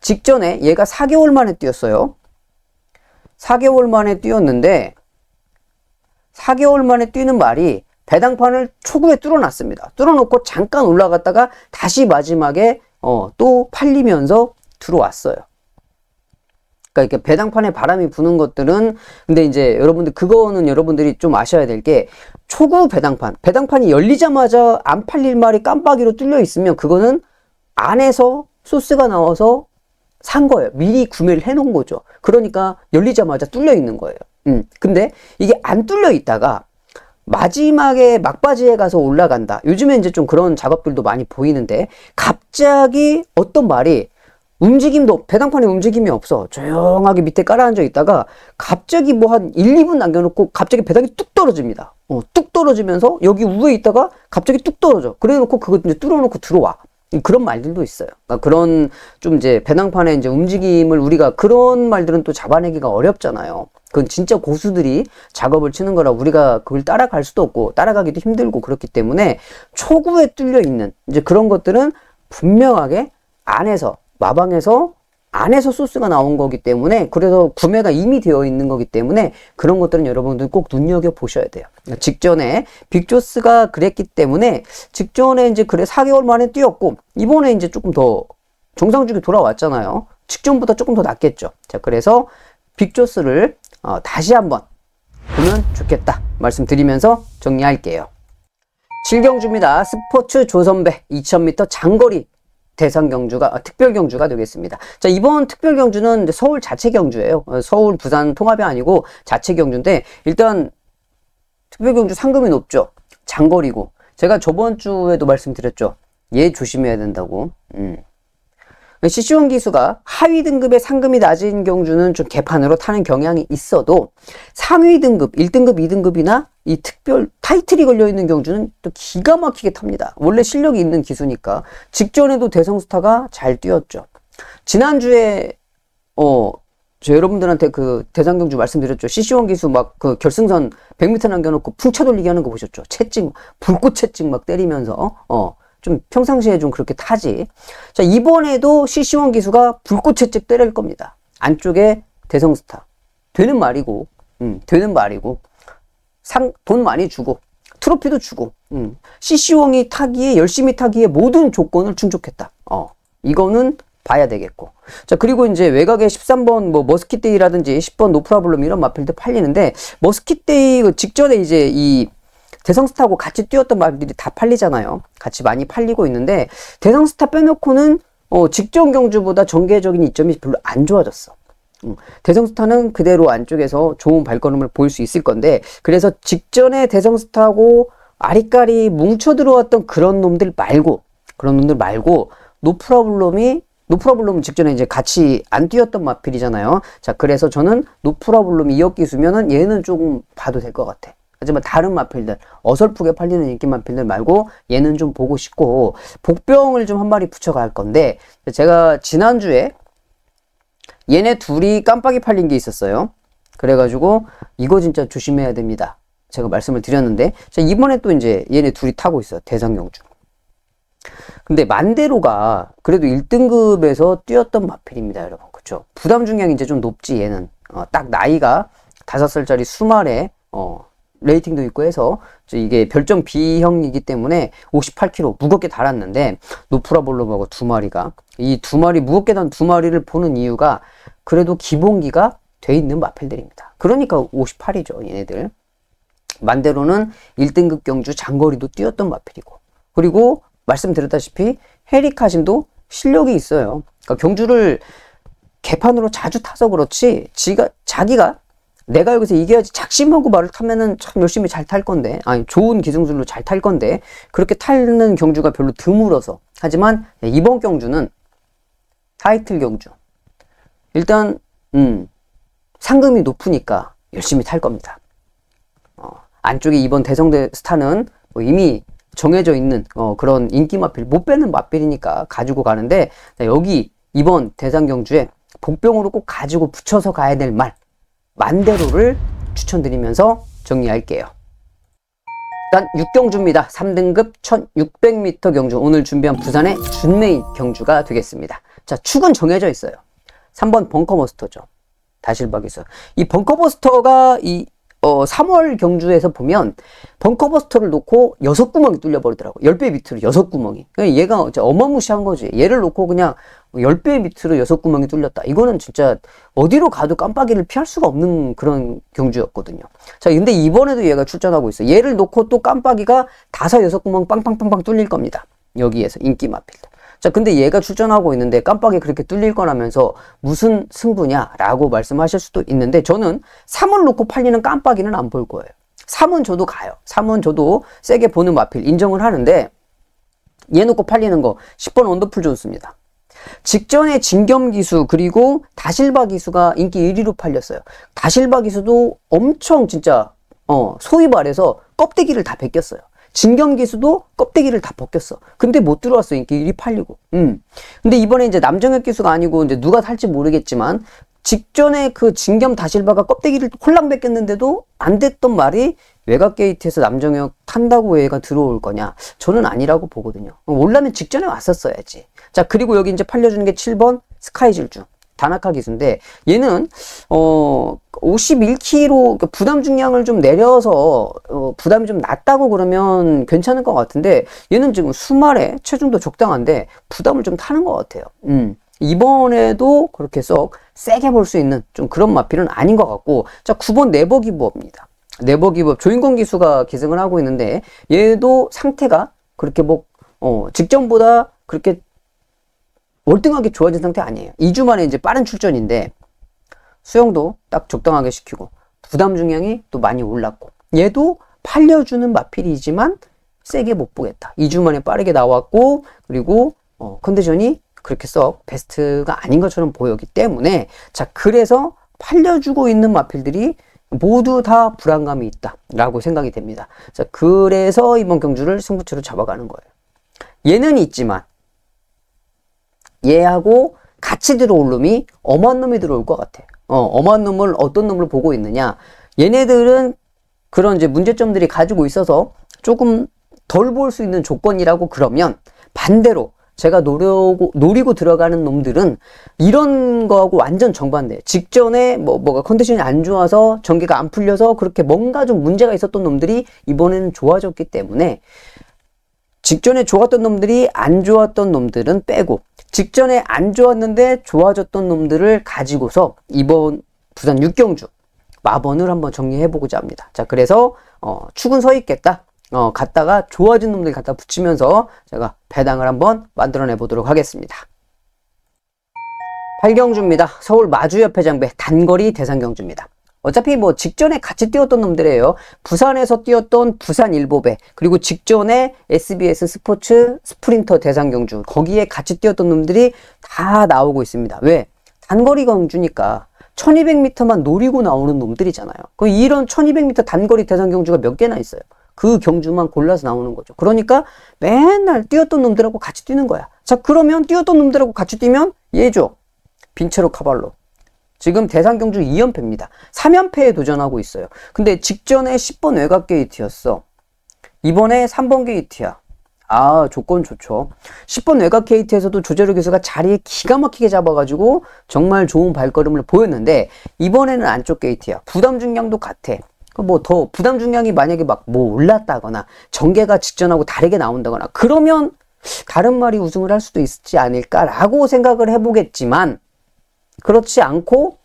직전에 얘가 4개월 만에 뛰었어요. 4개월 만에 뛰었는데, 4개월 만에 뛰는 말이 배당판을 초구에 뚫어놨습니다. 뚫어놓고 잠깐 올라갔다가 다시 마지막에 또 팔리면서 들어왔어요. 그러니까 이렇게 배당판에 바람이 부는 것들은, 근데 이제 그거는 여러분들이 좀 아셔야 될 게, 초구 배당판이 열리자마자 안 팔릴 말이 깜빡이로 뚫려 있으면 그거는 안에서 소스가 나와서 산 거예요. 미리 구매를 해 놓은 거죠. 그러니까 열리자마자 뚫려 있는 거예요. 근데 이게 안 뚫려 있다가 마지막에 막바지에 가서 올라간다. 요즘에 이제 좀 그런 작업들도 많이 보이는데, 갑자기 어떤 말이 배당판에 움직임이 없어. 조용하게 밑에 깔아앉아 있다가 갑자기 뭐 한 1, 2분 남겨놓고 갑자기 배당이 뚝 떨어집니다. 뚝 떨어지면서 여기 위에 있다가 갑자기 뚝 떨어져. 그래 놓고 그거 이제 뚫어놓고 들어와. 그런 말들도 있어요. 그러니까 그런 좀 이제 배낭판의 이제 움직임을 우리가 그런 말들은 또 잡아내기가 어렵잖아요. 그건 진짜 고수들이 작업을 치는 거라 우리가 그걸 따라갈 수도 없고 따라가기도 힘들고 그렇기 때문에 초구에 뚫려 있는 이제 그런 것들은 분명하게 안에서 마방에서 안에서 소스가 나온 거기 때문에 그래서 구매가 이미 되어 있는 거기 때문에 그런 것들은 여러분들 꼭 눈여겨 보셔야 돼요. 직전에 빅조스가 그랬기 때문에 직전에 이제 그래 4개월 만에 뛰었고 이번에 이제 조금 더 정상주기 돌아왔잖아요. 직전보다 조금 더 낫겠죠. 자, 그래서 빅조스를 다시 한번 보면 좋겠다 말씀드리면서 정리할게요. 7경주입니다. 스포츠 조선배 2000m 장거리 대상 경주가 특별 경주가 되겠습니다. 자, 이번 특별 경주는 서울 자체 경주예요. 서울 부산 통합이 아니고 자체 경주인데 일단 특별 경주 상금이 높죠. 장거리고 제가 저번 주에도 말씀드렸죠. 얘 조심해야 된다고. CC1 기수가 하위 등급의 상금이 낮은 경주는 좀 개판으로 타는 경향이 있어도 상위 등급, 1등급, 2등급이나 이 특별 타이틀이 걸려있는 경주는 또 기가 막히게 탑니다. 원래 실력이 있는 기수니까. 직전에도 대성스타가 잘 뛰었죠. 지난주에 저 여러분들한테 그 대상 경주 말씀드렸죠. CC1 기수 막 그 결승선 100m 남겨놓고 풍차 돌리기 하는 거 보셨죠. 채찍, 불꽃 채찍 막 때리면서 좀 평상시에 좀 그렇게 타지. 자, 이번에도 CC1 기수가 불꽃 채찍 때릴 겁니다. 안쪽에 대성스타. 되는 말이고, 되는 말이고. 돈 많이 주고, 트로피도 주고, CC1이 타기에, 열심히 타기에 모든 조건을 충족했다. 이거는 봐야 되겠고. 자, 그리고 이제 외곽에 13번 뭐 머스킷데이라든지 10번 노프라블럼 이런 마필도 팔리는데, 머스킷데이 직전에 이제 이 대성스타하고 같이 뛰었던 말들이 다 팔리잖아요. 같이 많이 팔리고 있는데 대성스타 빼놓고는 직전 경주보다 전개적인 이점이 별로 안 좋아졌어. 대성스타는 그대로 안쪽에서 좋은 발걸음을 보일 수 있을 건데 그래서 직전에 대성스타하고 아리까리 뭉쳐 들어왔던 그런 놈들 말고 노프라블럼은 직전에 이제 같이 안 뛰었던 마필이잖아요. 자, 그래서 저는 노프라블럼이 2억 기수면은 얘는 조금 봐도 될 것 같아. 하지만 다른 마필들, 어설프게 팔리는 인기 마필들 말고 얘는 좀 보고 싶고 복병을 좀 한 마리 붙여갈 건데 제가 지난주에 얘네 둘이 깜빡이 팔린 게 있었어요. 그래가지고 이거 진짜 조심해야 됩니다. 제가 말씀을 드렸는데 자, 이번에 또 이제 얘네 둘이 타고 있어요. 대상경주. 근데 만대로가 그래도 1등급에서 뛰었던 마필입니다, 여러분. 그쵸? 부담 중량이 이제 좀 높지, 얘는. 딱 나이가 5살짜리 수말에, 레이팅도 있고 해서, 이게 별점 B형이기 때문에 58kg 무겁게 달았는데, 노프라볼럼하고 두 마리가, 이 두 마리, 무겁게 단 두 마리를 보는 이유가 그래도 기본기가 돼 있는 마필들입니다. 그러니까 58이죠, 얘네들. 만대로는 1등급 경주 장거리도 뛰었던 마필이고. 그리고 말씀드렸다시피 헤리카심도 실력이 있어요. 그러니까 경주를 개판으로 자주 타서 그렇지 자기가 내가 여기서 이겨야지 작심하고 말을 타면은 참 열심히 잘 탈 건데 아니 좋은 기승술로 잘 탈 건데 그렇게 타는 경주가 별로 드물어서 하지만 이번 경주는 타이틀 경주 일단 상금이 높으니까 열심히 탈 겁니다. 안쪽에 이번 대성대 스타는 뭐 이미 정해져 있는 그런 인기 마필 못 빼는 마필이니까 가지고 가는데 여기 이번 대상 경주에 복병으로 꼭 가지고 붙여서 가야 될 말 만대로를 추천드리면서 정리할게요. 일단 6경주입니다. 3등급 1600m 경주 오늘 준비한 부산의 준메인 경주가 되겠습니다. 자, 축은 정해져 있어요. 3번 벙커버스터죠. 다실박에서 이 벙커버스터가 3월 경주에서 보면 벙커버스터를 놓고 6구멍이 뚫려버리더라고. 10배 밑으로 6구멍이. 그러니까 얘가 어마무시한 거지. 얘를 놓고 그냥 10배 밑으로 6구멍이 뚫렸다. 이거는 진짜 어디로 가도 깜빡이를 피할 수가 없는 그런 경주였거든요. 자, 근데 이번에도 얘가 출전하고 있어. 얘를 놓고 또 깜빡이가 5, 6구멍 빵빵빵빵 뚫릴 겁니다. 여기에서 인기 마필들. 자, 근데 얘가 출전하고 있는데 깜빡이 그렇게 뚫릴 거라면서 무슨 승부냐라고 말씀하실 수도 있는데 저는 3을 놓고 팔리는 깜빡이는 안 볼 거예요. 3은 저도 가요. 3은 저도 세게 보는 마필 인정을 하는데 얘 놓고 팔리는 거 10번 언더풀 존스입니다. 직전에 진겸 기수 그리고 다실바 기수가 인기 1위로 팔렸어요. 다실바 기수도 엄청 진짜 소위 말해서 껍데기를 다 벗겼어요. 진겸기수도 껍데기를 다 벗겼어. 근데 못 들어왔어. 인기 1위 팔리고. 근데 이번에 이제 남정혁 기수가 아니고 이제 누가 탈지 모르겠지만 직전에 그 진겸 다실바가 껍데기를 홀랑 벗겼는데도 안 됐던 말이 외곽 게이트에서 남정혁 탄다고 얘가 들어올 거냐? 저는 아니라고 보거든요. 올라면 직전에 왔었어야지. 자, 그리고 여기 이제 팔려주는 게 7번 스카이질주. 다나카 기수인데 얘는 51kg 부담 중량을 좀 내려서 부담이 좀 낮다고 그러면 괜찮을 것 같은데 얘는 지금 수말에 체중도 적당한데 부담을 좀 타는 것 같아요. 이번에도 그렇게 썩 세게 볼 수 있는 좀 그런 마필은 아닌 것 같고, 자, 9번 네버기브업입니다. 네버기브업 조인권 기수가 기승을 하고 있는데 얘도 상태가 그렇게 뭐 직전보다 그렇게 월등하게 좋아진 상태 아니에요. 2주 만에 이제 빠른 출전인데 수영도 딱 적당하게 시키고 부담 중량이 또 많이 올랐고 얘도 팔려주는 마필이지만 세게 못 보겠다. 2주 만에 빠르게 나왔고 그리고 컨디션이 그렇게 썩 베스트가 아닌 것처럼 보였기 때문에 자, 그래서 팔려주고 있는 마필들이 모두 다 불안감이 있다 라고 생각이 됩니다. 자, 그래서 이번 경주를 승부처로 잡아가는 거예요. 얘는 있지만 얘하고 같이 들어올 놈이 엄한 놈이 들어올 것 같아. 엄한 놈을 어떤 놈을 보고 있느냐. 얘네들은 그런 이제 문제점들이 가지고 있어서 조금 덜 볼 수 있는 조건이라고 그러면 반대로 제가 노리고 들어가는 놈들은 이런 거하고 완전 정반대. 직전에 뭐가 컨디션이 안 좋아서 전개가 안 풀려서 그렇게 뭔가 좀 문제가 있었던 놈들이 이번에는 좋아졌기 때문에 직전에 좋았던 놈들이 안 좋았던 놈들은 빼고 직전에 안 좋았는데 좋아졌던 놈들을 가지고서 이번 부산 6경주 마번을 한번 정리해보고자 합니다. 자, 그래서 축은 서 있겠다. 갔다가 좋아진 놈들 갖다 붙이면서 제가 배당을 한번 만들어내 보도록 하겠습니다. 8경주입니다. 서울 마주협회장배 단거리 대상경주입니다. 어차피 뭐 직전에 같이 뛰었던 놈들이에요. 부산에서 뛰었던 부산 일보배, 그리고 직전에 SBS 스포츠 스프린터 대상경주, 거기에 같이 뛰었던 놈들이 다 나오고 있습니다. 왜? 단거리 경주니까 1200m만 노리고 나오는 놈들이잖아요. 그럼 이런 1200m 단거리 대상경주가 몇 개나 있어요. 그 경주만 골라서 나오는 거죠. 그러니까 맨날 뛰었던 놈들하고 같이 뛰는 거야. 자, 그러면 뛰었던 놈들하고 같이 뛰면 얘죠. 빈체로 카발로. 지금 대상경주 2연패입니다. 3연패에 도전하고 있어요. 근데 직전에 10번 외곽 게이트였어. 이번에 3번 게이트야. 아, 조건 좋죠. 10번 외곽 게이트에서도 조재료 교수가 자리 기가 막히게 잡아가지고 정말 좋은 발걸음을 보였는데 이번에는 안쪽 게이트야. 부담 중량도 같아. 뭐 더 부담 중량이 만약에 막 뭐 올랐다거나 전개가 직전하고 다르게 나온다거나 그러면 다른 말이 우승을 할 수도 있지 않을까라고 생각을 해보겠지만 그렇지 않고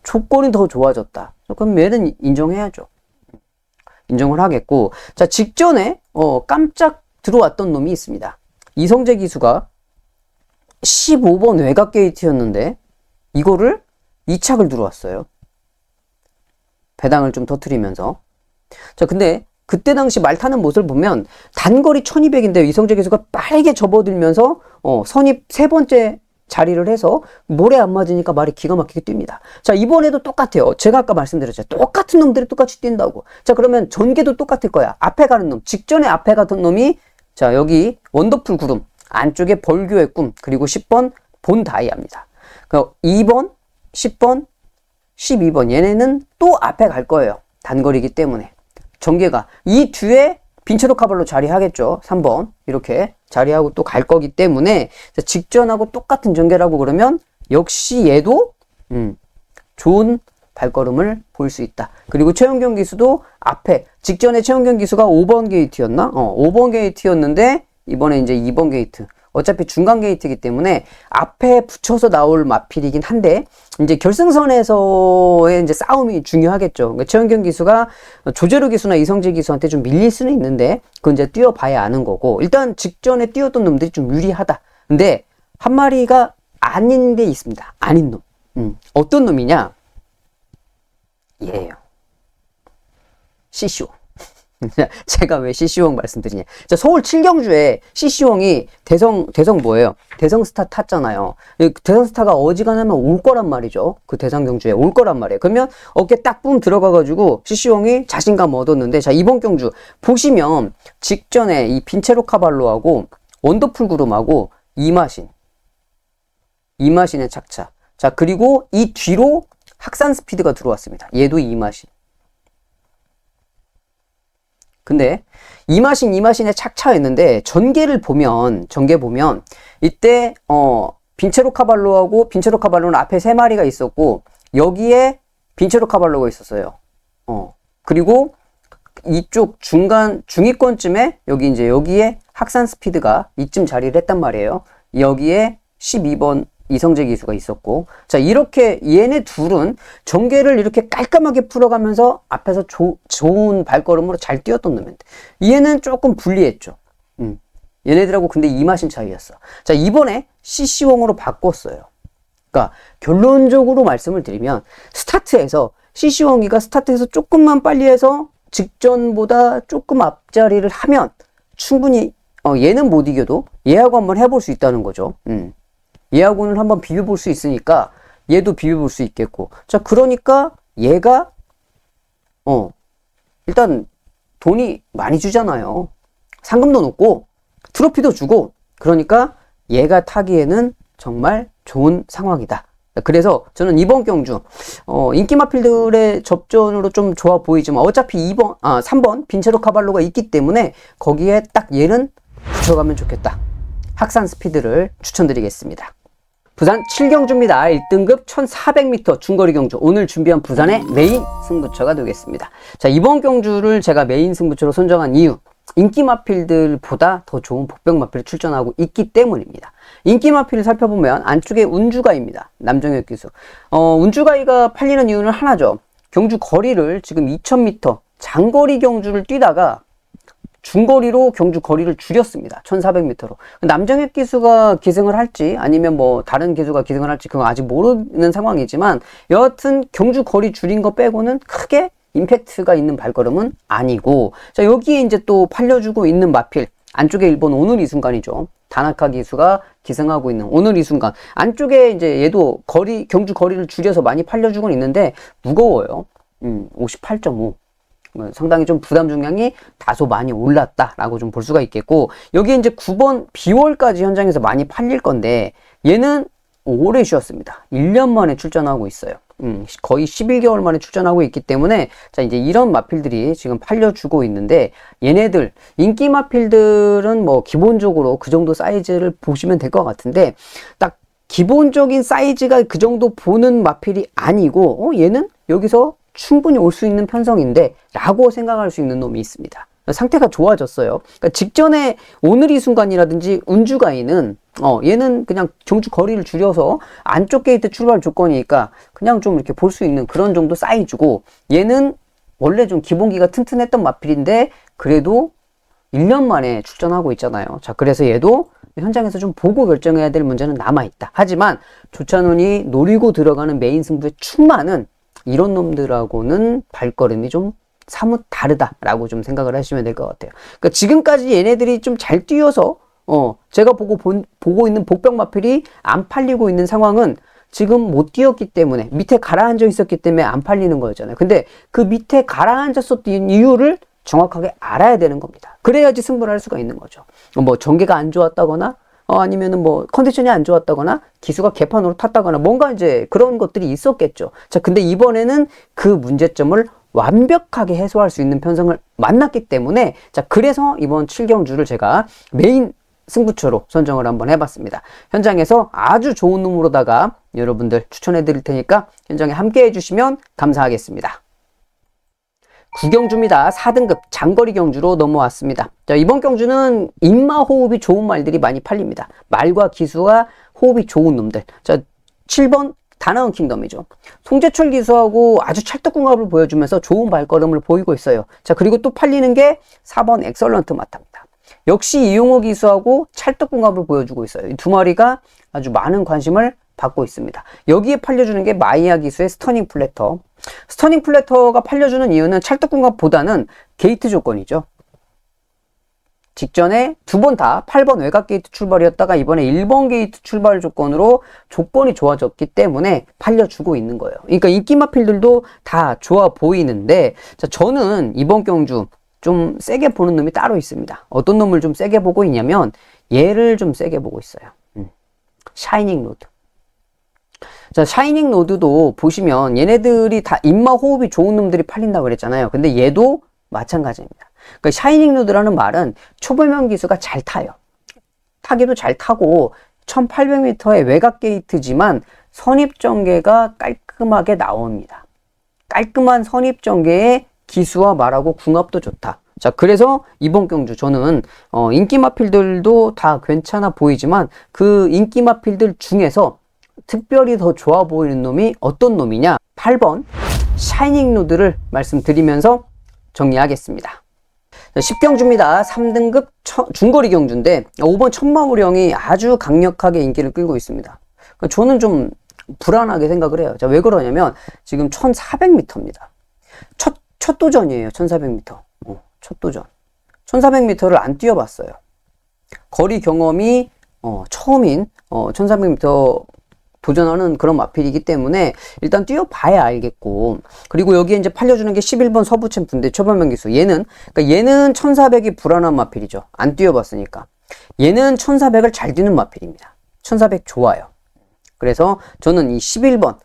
조건이 더 좋아졌다. 그럼 얘는 인정해야죠. 인정을 하겠고, 자, 직전에 깜짝 들어왔던 놈이 있습니다. 이성재 기수가 15번 외곽 게이트였는데 이거를 2착을 들어왔어요. 배당을 좀 터트리면서. 자, 근데 그때 당시 말 타는 모습을 보면 단거리 1200인데 이성재 기수가 빠르게 접어들면서 선입 세 번째 자리를 해서 모래 안 맞으니까 말이 기가 막히게 뜁니다. 자, 이번에도 똑같아요. 제가 아까 말씀드렸죠. 똑같은 놈들이 똑같이 뛴다고. 자, 그러면 전개도 똑같을 거야. 앞에 가는 놈, 직전에 앞에 갔던 놈이 자, 여기 원더풀 구름, 안쪽에 벌교의 꿈, 그리고 10번 본다이아입니다. 2번, 10번, 12번 얘네는 또 앞에 갈 거예요. 단거리이기 때문에. 전개가 이 뒤에 빈체로 카발로 자리하겠죠. 3번 이렇게 자리하고 또 갈 거기 때문에 직전하고 똑같은 전개라고 그러면 역시 얘도 좋은 발걸음을 볼 수 있다. 그리고 최원경 기수도 앞에 직전에 최원경 기수가 5번 게이트였나? 5번 게이트였는데 이번에 이제 2번 게이트. 어차피 중간 게이트이기 때문에 앞에 붙여서 나올 마필이긴 한데 이제 결승선에서의 이제 싸움이 중요하겠죠. 그러니까 최원경 기수가 조재로 기수나 이성재 기수한테 좀 밀릴 수는 있는데 그건 이제 뛰어봐야 아는 거고 일단 직전에 뛰었던 놈들이 좀 유리하다. 근데 한 마리가 아닌 게 있습니다. 아닌 놈. 어떤 놈이냐? 얘예요. CCO. 제가 왜 CC홍 말씀드리냐. 자, 서울 7경주에 CC홍이 대성 뭐예요? 대성스타 탔잖아요. 대성스타가 어지간하면 올 거란 말이죠. 그 대상경주에 올 거란 말이에요. 그러면 어깨 딱 뿜 들어가가지고 CC홍이 자신감 얻었는데, 자, 이번 경주 보시면 직전에 이 빈체로 카발로하고 원더풀 구름하고 이마신의 착차. 자, 그리고 이 뒤로 학산 스피드가 들어왔습니다. 얘도 이마신. 근데 이마신의 착차였는데 전개 보면 이때 빈체로 카발로는 앞에 3마리가 있었고 여기에 빈체로 카발로가 있었어요. 그리고 이쪽 중위권쯤에 여기에 학산 스피드가 이쯤 자리를 했단 말이에요. 여기에 12번 이성재 기수가 있었고, 자, 이렇게 얘네 둘은 전개를 이렇게 깔끔하게 풀어가면서 앞에서 좋은 발걸음으로 잘 뛰었던 놈인데, 얘는 조금 불리했죠. 얘네들하고 근데 이마신 차이였어. 자, 이번에 CC홍으로 바꿨어요. 그러니까 결론적으로 말씀을 드리면 스타트에서 CC홍이가 스타트에서 조금만 빨리 해서 직전보다 조금 앞자리를 하면 충분히 얘는 못 이겨도 얘하고 한번 해볼 수 있다는 거죠. 얘하고는 한번 비벼볼 수 있으니까 얘도 비벼볼 수 있겠고. 자, 그러니까 얘가 일단 돈이 많이 주잖아요. 상금도 높고 트로피도 주고. 그러니까 얘가 타기에는 정말 좋은 상황이다. 그래서 저는 이번 경주 인기마필들의 접전으로 좀 좋아 보이지만 어차피 3번 빈체로 카발로가 있기 때문에 거기에 딱 얘는 붙여가면 좋겠다. 학산 스피드를 추천드리겠습니다. 부산 7경주입니다. 1등급 1400m 중거리 경주. 오늘 준비한 부산의 메인 승부처가 되겠습니다. 자, 이번 경주를 제가 메인 승부처로 선정한 이유, 인기 마필들보다 더 좋은 복병 마필이 출전하고 있기 때문입니다. 인기 마필을 살펴보면 안쪽에 운주가이입니다. 남정혁 기수. 운주가이가 팔리는 이유는 하나죠. 경주 거리를 지금 2000m 장거리 경주를 뛰다가 중거리로 경주 거리를 줄였습니다. 1400m로. 남정혁 기수가 기승을 할지 아니면 뭐 다른 기수가 기승을 할지 그건 아직 모르는 상황이지만 여하튼 경주 거리 줄인 거 빼고는 크게 임팩트가 있는 발걸음은 아니고, 자, 여기에 이제 또 팔려주고 있는 마필 안쪽에 일본 오늘 이 순간이죠. 다나카 기수가 기승하고 있는 오늘 이 순간 안쪽에 이제 얘도 경주 거리를 줄여서 많이 팔려주고 있는데 무거워요. 58.5. 상당히 좀 부담 중량이 다소 많이 올랐다라고 좀 볼 수가 있겠고, 여기 이제 9번 비월까지 현장에서 많이 팔릴 건데 얘는 오래 쉬었습니다. 1년 만에 출전하고 있어요. 거의 11개월 만에 출전하고 있기 때문에, 자, 이제 이런 마필들이 지금 팔려주고 있는데, 얘네들 인기 마필들은 뭐 기본적으로 그 정도 사이즈를 보시면 될 것 같은데, 딱 기본적인 사이즈가 그 정도 보는 마필이 아니고 얘는 여기서 충분히 올 수 있는 편성인데 라고 생각할 수 있는 놈이 있습니다. 상태가 좋아졌어요. 그러니까 직전에 오늘 이 순간이라든지 운주가이는 얘는 그냥 경주 거리를 줄여서 안쪽 게이트 출발 조건이니까 그냥 좀 이렇게 볼 수 있는 그런 정도 사이즈고, 얘는 원래 좀 기본기가 튼튼했던 마필인데 그래도 1년 만에 출전하고 있잖아요. 자, 그래서 얘도 현장에서 좀 보고 결정해야 될 문제는 남아있다. 하지만 조찬훈이 노리고 들어가는 메인 승부의 충만은 이런 놈들하고는 발걸음이 좀 사뭇 다르다라고 좀 생각을 하시면 될 것 같아요. 그러니까 지금까지 얘네들이 좀 잘 뛰어서 제가 보고 있는 복병 마필이 안 팔리고 있는 상황은 지금 못 뛰었기 때문에, 밑에 가라앉아 있었기 때문에 안 팔리는 거였잖아요. 근데 그 밑에 가라앉았었던 이유를 정확하게 알아야 되는 겁니다. 그래야지 승부를 할 수가 있는 거죠. 뭐 전개가 안 좋았다거나 아니면은 뭐 컨디션이 안 좋았다거나 기수가 개판으로 탔다거나 뭔가 이제 그런 것들이 있었겠죠. 자, 근데 이번에는 그 문제점을 완벽하게 해소할 수 있는 편성을 만났기 때문에, 자, 그래서 이번 7경주를 제가 메인 승부처로 선정을 한번 해봤습니다. 현장에서 아주 좋은 놈으로다가 여러분들 추천해 드릴 테니까 현장에 함께 해주시면 감사하겠습니다. 9경주입니다. 4등급 장거리 경주로 넘어왔습니다. 자, 이번 경주는 입마 호흡이 좋은 말들이 많이 팔립니다. 말과 기수가 호흡이 좋은 놈들. 자, 7번 다나운 킹덤이죠. 송재철 기수하고 아주 찰떡궁합을 보여주면서 좋은 발걸음을 보이고 있어요. 자, 그리고 또 팔리는 게 4번 엑설런트 마타입니다. 역시 이용호 기수하고 찰떡궁합을 보여주고 있어요. 이 두 마리가 아주 많은 관심을 받고 있습니다. 여기에 팔려주는 게 마이야 기수의 스터닝 플래터. 스터닝 플래터가 팔려주는 이유는 찰떡궁합보다는 게이트 조건이죠. 직전에 두 번 다 8번 외곽 게이트 출발이었다가 이번에 1번 게이트 출발 조건으로 조건이 좋아졌기 때문에 팔려주고 있는 거예요. 그러니까 인기마필들도 다 좋아 보이는데, 자, 저는 이번 경주 좀 세게 보는 놈이 따로 있습니다. 어떤 놈을 좀 세게 보고 있냐면 얘를 좀 세게 보고 있어요. 샤이닝 로드. 자, 샤이닝 로드도 보시면 얘네들이 다 입마 호흡이 좋은 놈들이 팔린다고 그랬잖아요. 근데 얘도 마찬가지입니다. 그러니까 샤이닝 로드라는 말은 초보명 기수가 잘 타요. 타기도 잘 타고 1800m의 외곽 게이트지만 선입전개가 깔끔하게 나옵니다. 깔끔한 선입전개의 기수와 말하고 궁합도 좋다. 자, 그래서 이번 경주 저는 인기마필들도 다 괜찮아 보이지만 그 인기마필들 중에서 특별히 더 좋아 보이는 놈이 어떤 놈이냐? 8번 샤이닝 로드를 말씀드리면서 정리하겠습니다. 10경주입니다. 3등급 중거리 경주인데 5번 천마무령이 아주 강력하게 인기를 끌고 있습니다. 저는 좀 불안하게 생각을 해요. 자, 왜 그러냐면 지금 1400m입니다. 첫 도전이에요. 1400m. 첫 도전. 1400m를 안 뛰어봤어요. 거리 경험이 처음인 1400m 도전하는 그런 마필이기 때문에 일단 뛰어봐야 알겠고, 그리고 여기에 이제 팔려주는 게 11번 서부 챔프인데 초반명 기수. 얘는 1400이 불안한 마필이죠. 안 뛰어봤으니까. 얘는 1400을 잘 뛰는 마필입니다. 1400 좋아요. 그래서 저는 이 11번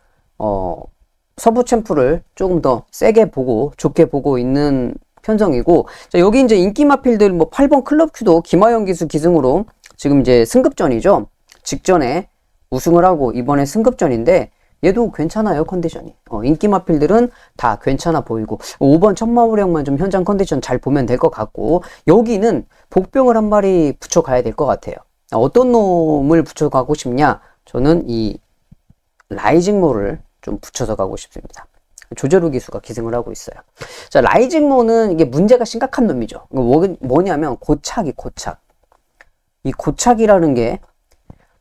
서부 챔프를 조금 더 세게 보고 좋게 보고 있는 편성이고, 자, 여기 이제 인기 마필들 뭐 8번 클럽 큐도 김하영 기수 기승으로 지금 이제 승급전이죠. 직전에 우승을 하고 이번에 승급전인데 얘도 괜찮아요. 컨디션이. 인기 마필들은 다 괜찮아 보이고 5번 천마우령만 좀 현장 컨디션 잘 보면 될 것 같고, 여기는 복병을 한 마리 붙여가야 될 것 같아요. 어떤 놈을 붙여가고 싶냐? 저는 이 라이징모를 좀 붙여서 가고 싶습니다. 조재루 기수가 기승을 하고 있어요. 자, 라이징모는 이게 문제가 심각한 놈이죠. 뭐냐면 고착. 이 고착이라는 게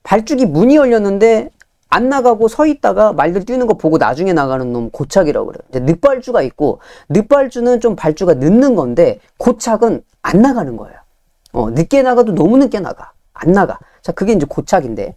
발죽이 문이 열렸는데 안 나가고 서 있다가 말들 뛰는 거 보고 나중에 나가는 놈 고착이라고 그래요. 이제 늦발주가 있고, 늦발주는 좀 발주가 늦는 건데 고착은 안 나가는 거예요. 늦게 나가도 너무 늦게 나가. 안 나가. 자, 그게 이제 고착인데,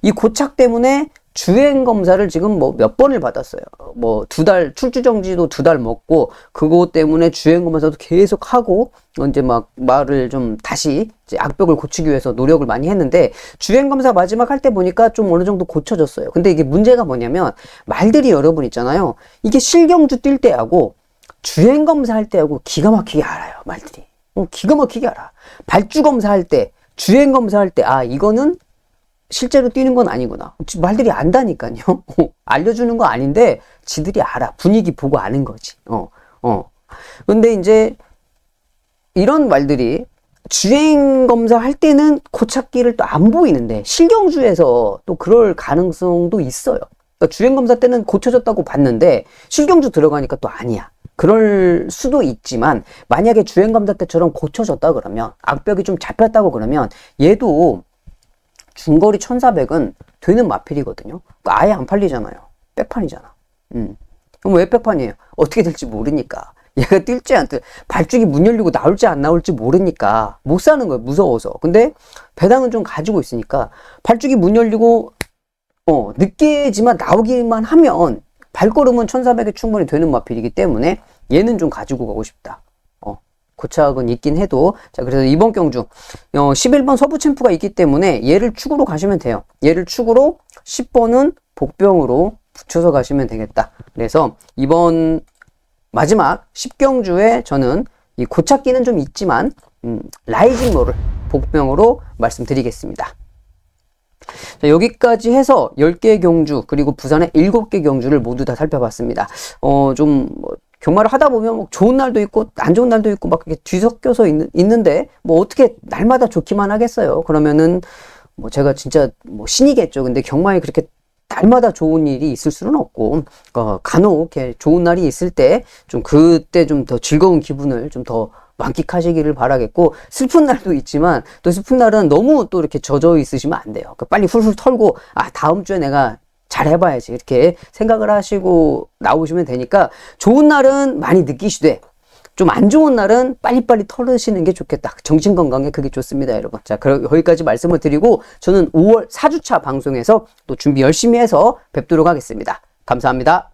이 고착 때문에 주행 검사를 지금 뭐 몇 번을 받았어요. 뭐 2달, 출주 정지도 2달 먹고, 그거 때문에 주행 검사도 계속 하고, 이제 막 말을 좀 다시 이제 악벽을 고치기 위해서 노력을 많이 했는데, 주행 검사 마지막 할 때 보니까 좀 어느 정도 고쳐졌어요. 근데 이게 문제가 뭐냐면, 말들이 여러분 있잖아요. 이게 실경주 뛸 때하고, 주행 검사 할 때하고 기가 막히게 알아요. 말들이. 기가 막히게 알아. 발주 검사 할 때, 주행 검사 할 때, 아, 이거는 실제로 뛰는 건 아니구나. 말들이 안다니까요. 알려주는 거 아닌데 지들이 알아. 분위기 보고 아는 거지. 근데 이제 이런 말들이 주행 검사 할 때는 고착기를 또 안 보이는데 실경주에서 또 그럴 가능성도 있어요. 그러니까 주행 검사 때는 고쳐졌다고 봤는데 실경주 들어가니까 또 아니야. 그럴 수도 있지만 만약에 주행 검사 때처럼 고쳐졌다 그러면, 악벽이 좀 잡혔다고 그러면 얘도 중거리 1400은 되는 마필이거든요. 그러니까 아예 안 팔리잖아요. 백판이잖아. 그럼 왜 백판이에요? 어떻게 될지 모르니까. 얘가 뛸지 안 뛸지, 발죽이 문 열리고 나올지 안 나올지 모르니까 못 사는 거예요. 무서워서. 근데 배당은 좀 가지고 있으니까 발죽이 문 열리고 늦게지만 나오기만 하면 발걸음은 1400에 충분히 되는 마필이기 때문에 얘는 좀 가지고 가고 싶다. 고착은 있긴 해도. 자, 그래서 이번 경주 11번 서부 챔프가 있기 때문에 얘를 축으로 가시면 돼요. 얘를 축으로 10번은 복병으로 붙여서 가시면 되겠다. 그래서 이번 마지막 10경주에 저는 이 고착기는 좀 있지만 라이징모를 복병으로 말씀드리겠습니다. 자, 여기까지 해서 10개 경주 그리고 부산의 7개 경주를 모두 다 살펴봤습니다. 경마를 하다 보면 뭐 좋은 날도 있고 안 좋은 날도 있고 막 이렇게 뒤섞여서 있는데 뭐 어떻게 날마다 좋기만 하겠어요. 그러면은 뭐 제가 진짜 뭐 신이겠죠. 근데 경마에 그렇게 날마다 좋은 일이 있을 수는 없고, 간혹 이렇게 좋은 날이 있을 때 좀 그때 좀 더 즐거운 기분을 좀 더 만끽하시기를 바라겠고, 슬픈 날도 있지만 또 슬픈 날은 너무 또 이렇게 젖어 있으시면 안 돼요. 빨리 훌훌 털고 다음 주에 내가 잘 해봐야지 이렇게 생각을 하시고 나오시면 되니까, 좋은 날은 많이 느끼시되 좀 안 좋은 날은 빨리빨리 털으시는 게 좋겠다. 정신 건강에 그게 좋습니다, 여러분. 자, 거기까지 말씀을 드리고 저는 5월 4주차 방송에서 또 준비 열심히 해서 뵙도록 하겠습니다. 감사합니다.